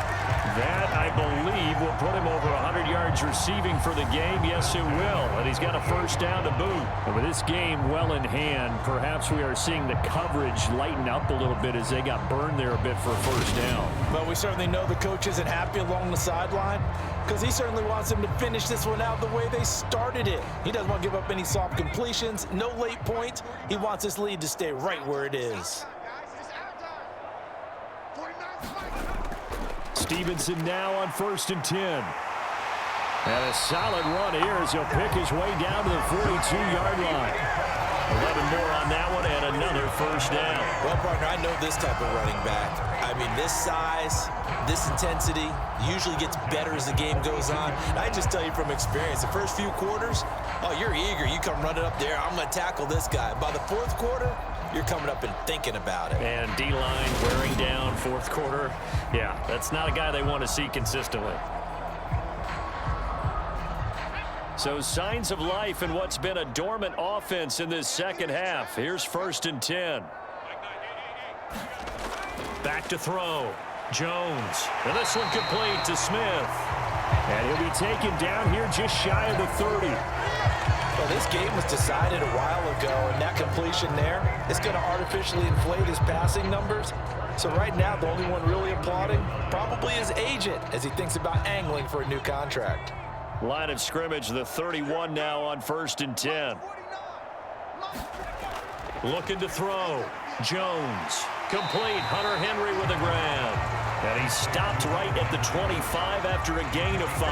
That, I believe, will put him over 100 yards receiving for the game. Yes, it will. And he's got a first down to boot. And with this game well in hand, perhaps we are seeing the coverage lighten up a little bit as they got burned there a bit for a first down. Well, we certainly know the coach isn't happy along the sideline because he certainly wants them to finish this one out the way they started it. He doesn't want to give up any soft completions, no late points. He wants this lead to stay right where it is. Stevenson now on 1st and 10. And a solid run here as he'll pick his way down to the 42-yard line. 11 more on that one and another first down. Well, partner, I know this type of running back. I mean, this size, this intensity usually gets better as the game goes on. And I just tell you from experience, the first few quarters, oh, you're eager. You come running up there, I'm going to tackle this guy. By the fourth quarter, you're coming up and thinking about it. And D-line wearing down fourth quarter. Yeah, that's not a guy they want to see consistently. So signs of life in what's been a dormant offense in this second half. Here's 1st and 10. Back to throw. Jones. And this one complete to Smith. And he'll be taken down here just shy of the 30. Well, this game was decided a while ago, and that completion there is going to artificially inflate his passing numbers. So right now, the only one really applauding probably his agent as he thinks about angling for a new contract. Line of scrimmage, the 31 now on 1st and 10. Looking to throw. Jones. Complete. Hunter Henry with a grab. And he stopped right at the 25 after a gain of 5.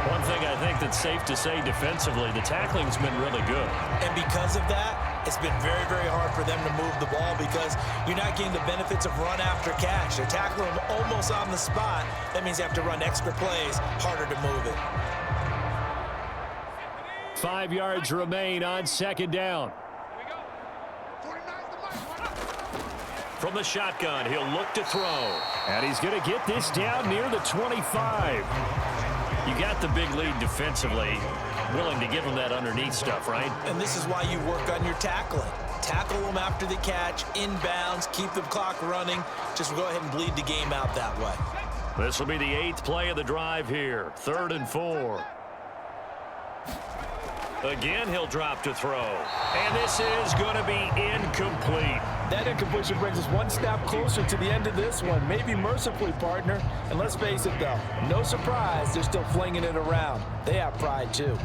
One thing I think that's safe to say defensively, the tackling's been really good. And because of that, it's been very, very hard for them to move the ball because you're not getting the benefits of run after catch. They're tackling them almost on the spot. That means you have to run extra plays, harder to move it. 5 yards remain on second down. From the shotgun, he'll look to throw. And he's going to get this down near the 25. You got the big lead defensively. Willing to give them that underneath stuff, right? And this is why you work on your tackling. Tackle them after the catch, inbounds, keep the clock running. Just go ahead and bleed the game out that way. This will be the 8th play of the drive here. 3rd and 4. Again, he'll drop to throw. And this is going to be incomplete. That incompletion brings us one snap closer to the end of this one. Maybe mercifully, partner. And let's face it, though, no surprise, they're still flinging it around. They have pride, too.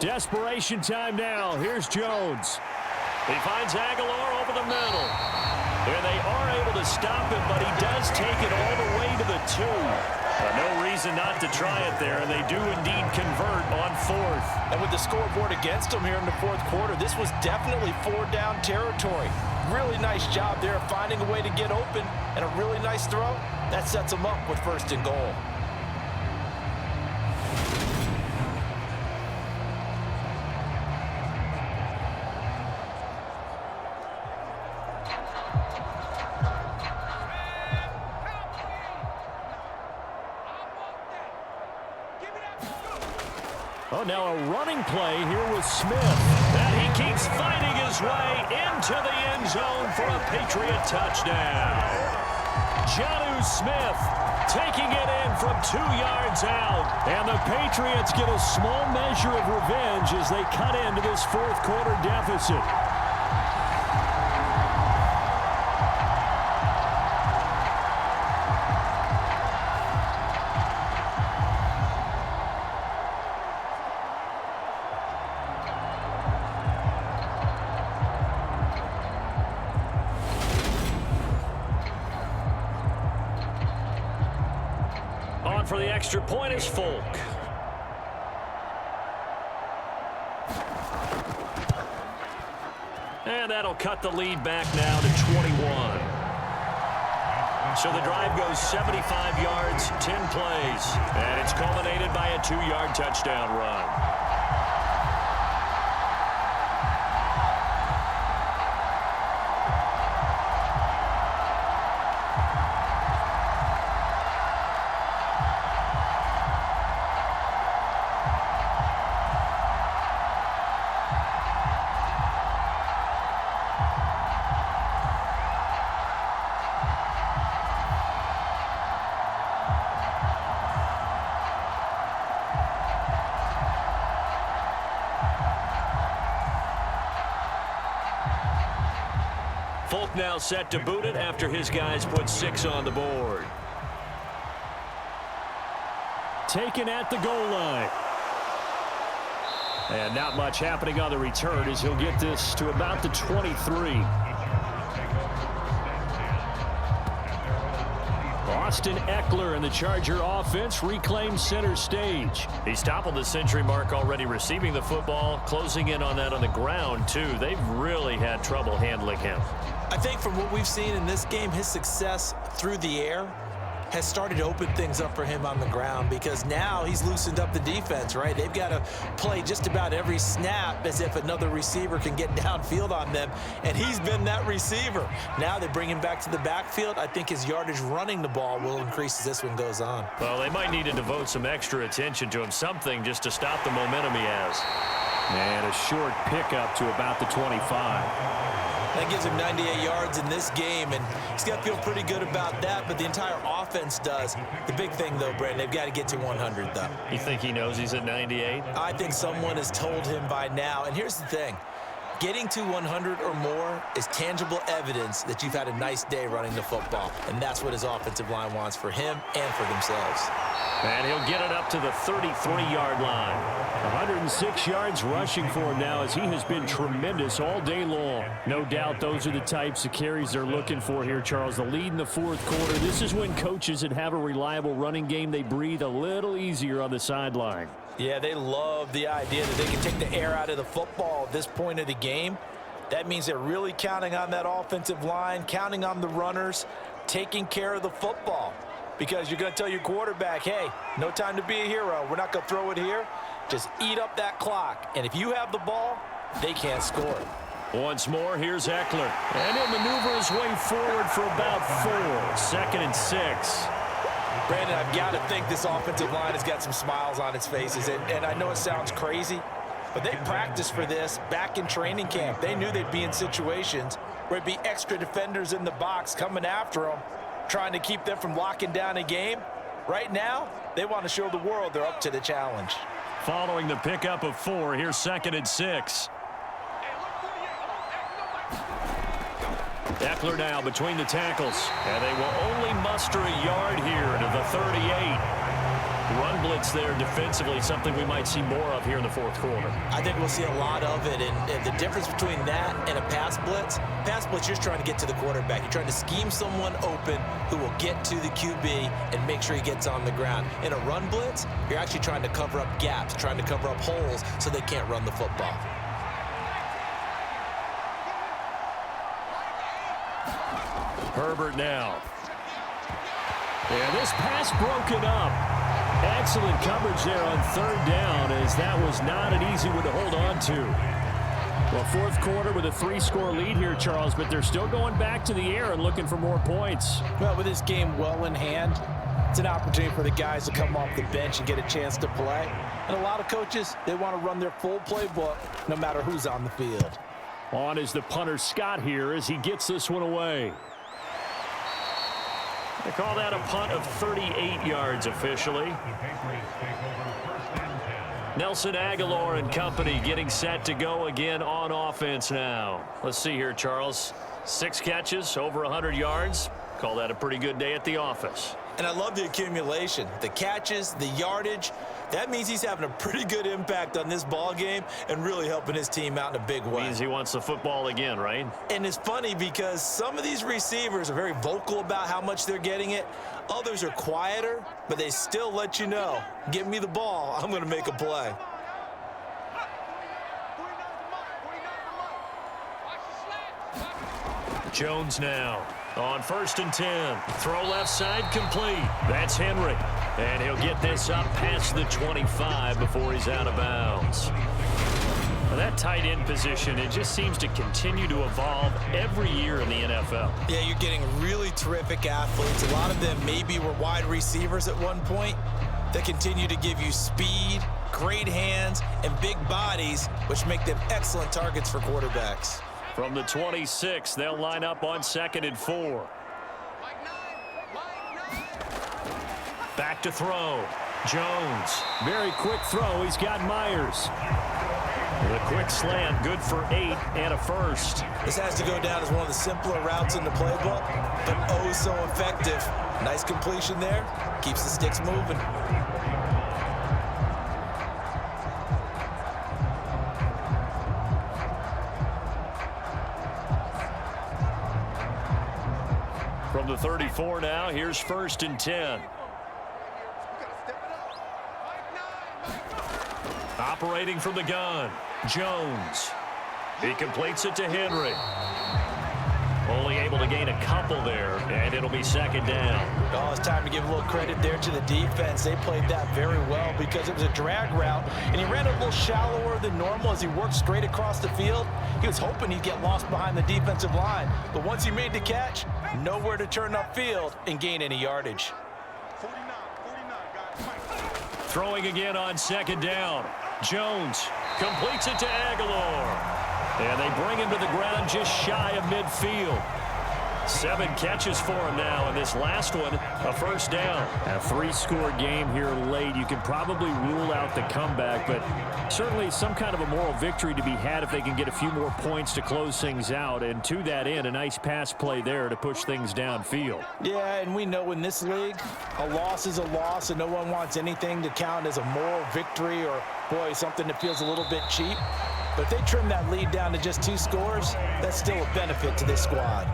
Desperation time now. Here's Jones. He finds Aguilar over the middle. And they are able to stop him, but he does take it all the way to the 2. No reason not to try it there, and they do indeed convert on 4th. And with the scoreboard against them here in the 4th quarter, this was definitely 4-down territory. Really nice job there of finding a way to get open, and a really nice throw. That sets them up with 1st and goal. Oh, now a running play here with Smith. And he keeps fighting his way into the end zone for a Patriot touchdown. Jonnu Smith taking it in from 2 yards out. And the Patriots get a small measure of revenge as they cut into this 4th quarter deficit. For the extra point is Folk. And that'll cut the lead back now to 21. So the drive goes 75 yards, 10 plays. And it's culminated by a 2-yard touchdown run. Folk now set to boot it after his guys put 6 on the board. Taken at the goal line. And not much happening on the return as he'll get this to about the 23. Austin Eckler and the Charger offense reclaims center stage. He's toppled the century mark already receiving the football, closing in on that on the ground, too. They've really had trouble handling him. I think from what we've seen in this game, his success through the air has started to open things up for him on the ground because now he's loosened up the defense, right? They've got to play just about every snap as if another receiver can get downfield on them, and he's been that receiver. Now they bring him back to the backfield. I think his yardage running the ball will increase as this one goes on. Well, they might need to devote some extra attention to him, something just to stop the momentum he has. And a short pickup to about the 25. That gives him 98 yards in this game, and he's got to feel pretty good about that, but the entire offense does. The big thing, though, Brandon, they've got to get to 100, though. You think he knows he's at 98? I think someone has told him by now, and here's the thing. Getting to 100 or more is tangible evidence that you've had a nice day running the football, and that's what his offensive line wants for him and for themselves. And he'll get it up to the 33-yard line. 106 yards rushing for him now as he has been tremendous all day long. No doubt those are the types of carries they're looking for here, Charles. The lead in the fourth quarter. This is when coaches that have a reliable running game, they breathe a little easier on the sideline. Yeah, they love the idea that they can take the air out of the football at this point of the game. That means they're really counting on that offensive line, counting on the runners, taking care of the football. Because you're going to tell your quarterback, hey, no time to be a hero. We're not going to throw it here. Just eat up that clock. And if you have the ball, they can't score. Once more, here's Eckler. And he'll maneuver his way forward for about 4. 2nd and 6. Brandon, I've got to think this offensive line has got some smiles on its faces. And I know it sounds crazy, but they practiced for this back in training camp. They knew they'd be in situations where it'd be extra defenders in the box coming after them, trying to keep them from locking down a game. Right now, they want to show the world they're up to the challenge. Following the pickup of 4, here's 2nd and 6. Eckler now between the tackles, and they will only muster a yard here to the 38. Run blitz there defensively, something we might see more of here in the fourth quarter. I think we'll see a lot of it, and the difference between that and a pass blitz, you're trying to get to the quarterback. You're trying to scheme someone open who will get to the QB and make sure he gets on the ground. In a run blitz, you're actually trying to cover up gaps, trying to cover up holes so they can't run the football. Herbert now. And this pass broken up. Excellent coverage there on 3rd down, as that was not an easy one to hold on to. Well, fourth quarter with a 3-score lead here, Charles, but they're still going back to the air and looking for more points. Well, with this game well in hand, it's an opportunity for the guys to come off the bench and get a chance to play. And a lot of coaches, they want to run their full playbook no matter who's on the field. On is the punter Scott here as he gets this one away. They call that a punt of 38 yards officially. Nelson Aguilar and company getting set to go again on offense now. Let's see here, Charles. 6 catches, over 100 yards. Call that a pretty good day at the office. And I love the accumulation, the catches, the yardage. That means he's having a pretty good impact on this ball game and really helping his team out in a big way. Means he wants the football again, right? And it's funny because some of these receivers are very vocal about how much they're getting it. Others are quieter, but they still let you know, give me the ball, I'm going to make a play. Jones now on 1st and 10. Throw left side complete. That's Henry. And he'll get this up past the 25 before he's out of bounds. Well, that tight end position, it just seems to continue to evolve every year in the NFL. Yeah, you're getting really terrific athletes. A lot of them maybe were wide receivers at one point that continue to give you speed, great hands, and big bodies, which make them excellent targets for quarterbacks. From the 26, they'll line up on 2nd and 4. Back to throw. Jones. Very quick throw. He's got Myers. The quick slant, good for 8 and a first. This has to go down as one of the simpler routes in the playbook, but oh so effective. Nice completion there. Keeps the sticks moving. From the 34 now, here's 1st and 10. Operating from the gun, Jones. He completes it to Henry. Only able to gain a couple there, and it'll be 2nd down. Oh, it's time to give a little credit there to the defense. They played that very well because it was a drag route, and he ran a little shallower than normal as he worked straight across the field. He was hoping he'd get lost behind the defensive line, but once he made the catch, nowhere to turn upfield and gain any yardage. Throwing again on 2nd down. Jones completes it to Aguilar. And they bring him to the ground just shy of midfield. 7 catches for him now, and this last one, a first down. A 3-score game here late. You can probably rule out the comeback, but certainly some kind of a moral victory to be had if they can get a few more points to close things out. And to that end, a nice pass play there to push things downfield. Yeah, and we know in this league, a loss is a loss, and no one wants anything to count as a moral victory or, boy, something that feels a little bit cheap. But if they trim that lead down to just 2 scores, that's still a benefit to this squad.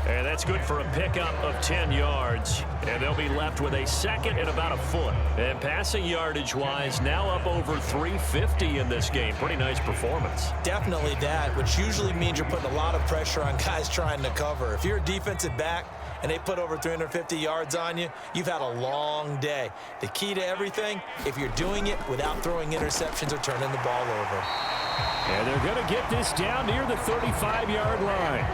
And that's good for a pickup of 10 yards. And they'll be left with a second and about a foot. And passing yardage-wise, now up over 350 in this game. Pretty nice performance. Definitely that, which usually means you're putting a lot of pressure on guys trying to cover. If you're a defensive back and they put over 350 yards on you, you've had a long day. The key to everything, if you're doing it without throwing interceptions or turning the ball over. And they're going to get this down near the 35-yard line.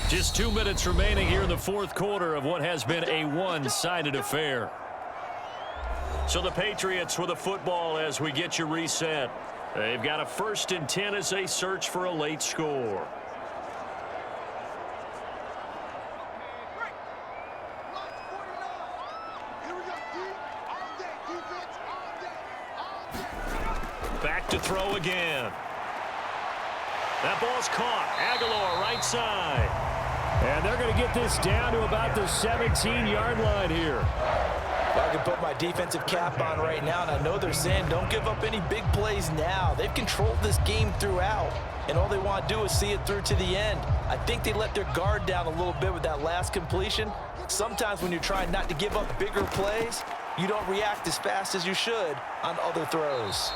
Just 2 minutes remaining here in the fourth quarter of what has been a one-sided affair. So the Patriots with the football as we get you reset. They've got a 1st and 10 as they search for a late score. Back to throw again. That ball's caught. Aguilar right side. And they're going to get this down to about the 17-yard line here. I can put my defensive cap on right now, and I know they're saying don't give up any big plays now. They've controlled this game throughout, and all they want to do is see it through to the end. I think they let their guard down a little bit with that last completion. Sometimes when you're trying not to give up bigger plays, you don't react as fast as you should on other throws.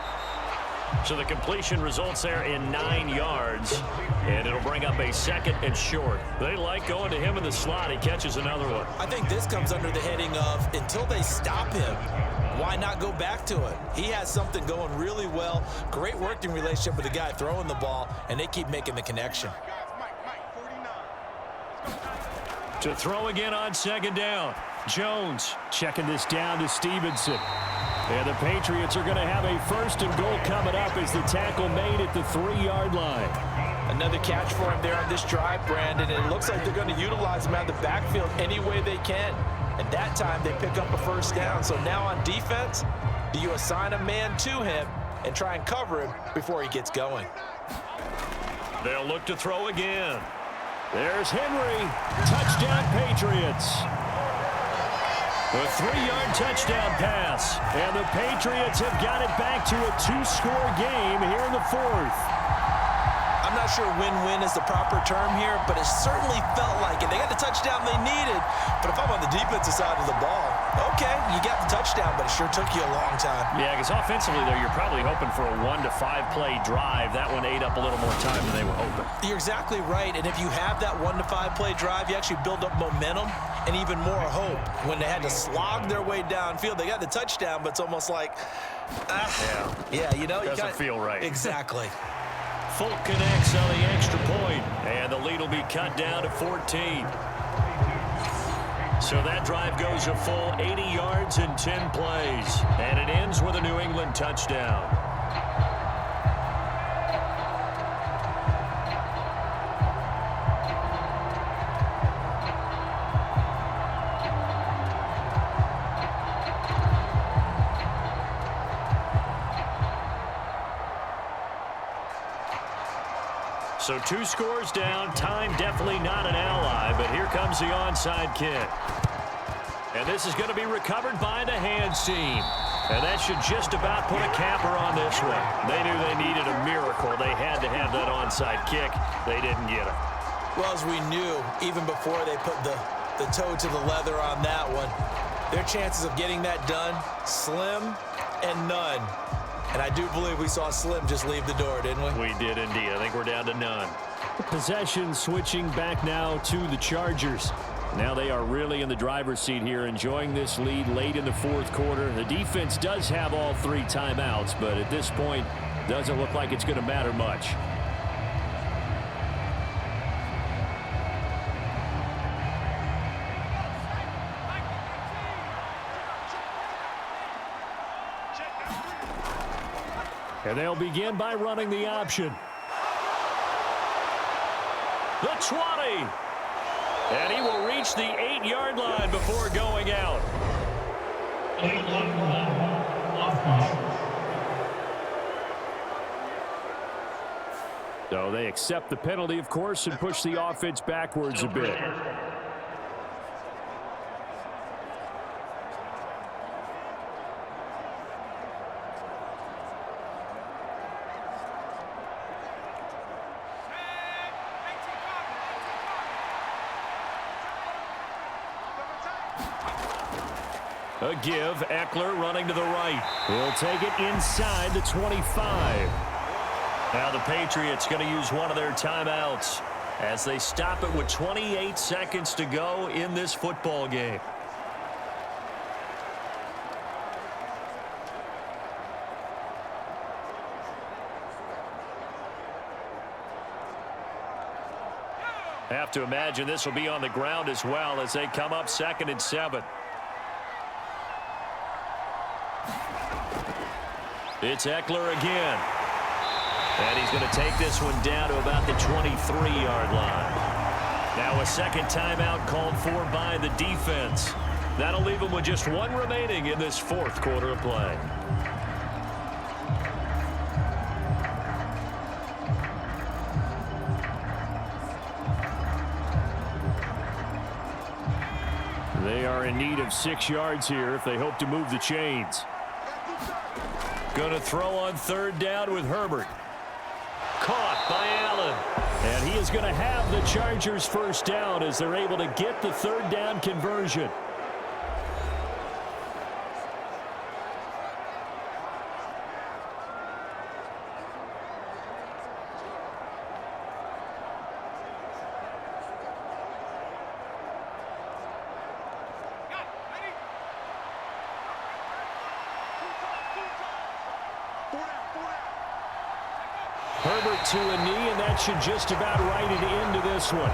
So the completion results there in 9 yards, and it'll bring up a 2nd and short. They like going to him in the slot. He catches another one. I think this comes under the heading of until they stop him, why not go back to it? He has something going really well. Great working relationship with the guy throwing the ball, and they keep making the connection. To throw again on 2nd down. Jones checking this down to Stevenson. And the Patriots are going to have a 1st and goal coming up as the tackle made at the 3-yard line. Another catch for him there on this drive, Brandon. And it looks like they're going to utilize him out of the backfield any way they can. And that time they pick up a 1st down. So now on defense, do you assign a man to him and try and cover him before he gets going? They'll look to throw again. There's Henry. Touchdown, Patriots. A 3-yard touchdown pass. And the Patriots have got it back to a 2-score game here in the 4th. I'm not sure win-win is the proper term here, but it certainly felt like it. They got the touchdown they needed, but if I'm on the defensive side of the ball, okay, you got the touchdown, but it sure took you a long time. Yeah, because offensively, though, you're probably hoping for a 1 to 5 play drive. That one ate up a little more time than they were hoping. You're exactly right, and if you have that 1 to 5 play drive, you actually build up momentum and even more hope. When they had to slog their way downfield, they got the touchdown, but it's almost like, yeah, you know, doesn't feel right. Exactly. Folk connects on the extra point, and the lead will be cut down to 14. So that drive goes a full 80 yards in 10 plays, and it ends with a New England touchdown. So 2 scores down. Time definitely not an ally, but here comes the onside kick. And this is going to be recovered by the hands team. And that should just about put a capper on this one. They knew they needed a miracle. They had to have that onside kick. They didn't get it. Well, as we knew, even before they put the toe to the leather on that one, their chances of getting that done, slim and none. And I do believe we saw Slim just leave the door, didn't we? We did indeed. I think we're down to none. Possession switching back now to the Chargers. Now they are really in the driver's seat here, enjoying this lead late in the 4th quarter. The defense does have all 3 timeouts, but at this point, doesn't look like it's going to matter much. And they'll begin by running the option. The 20. And he will reach the 8-yard line before going out. So they accept the penalty, of course, and push the offense backwards a bit. A give, Eckler running to the right. He'll take it inside the 25. Now the Patriots going to use one of their timeouts as they stop it with 28 seconds to go in this football game. Have to imagine this will be on the ground as well as they come up 2nd and 7. It's Eckler again. And he's going to take this one down to about the 23-yard line. Now a second timeout called for by the defense. That'll leave them with just one remaining in this 4th quarter of play. They are in need of 6 yards here if they hope to move the chains. Going to throw on 3rd down with Herbert. Caught by Allen. And he is going to have the Chargers first down as they're able to get the 3rd down conversion. Herbert to a knee, and that should just about write it into this one.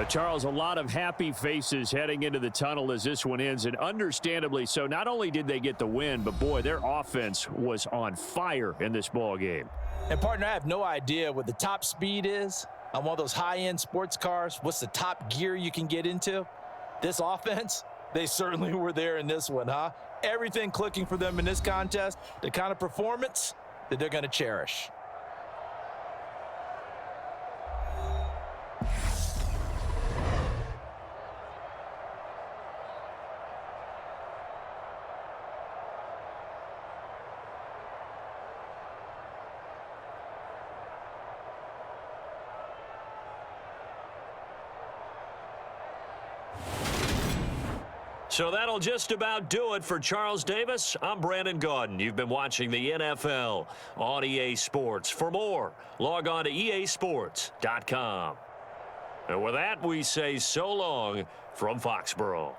Charles, a lot of happy faces heading into the tunnel as this one ends, and understandably so. Not only did they get the win, but boy, their offense was on fire in this ball game. And partner, I have no idea what the top speed is on one of those high-end sports cars. What's the top gear you can get into? This offense, they certainly were there in this one, huh? Everything clicking for them in this contest, the kind of performance that they're going to cherish. So that'll just about do it for Charles Davis. I'm Brandon Gaudin. You've been watching the NFL on EA Sports. For more, log on to easports.com. And with that, we say so long from Foxborough.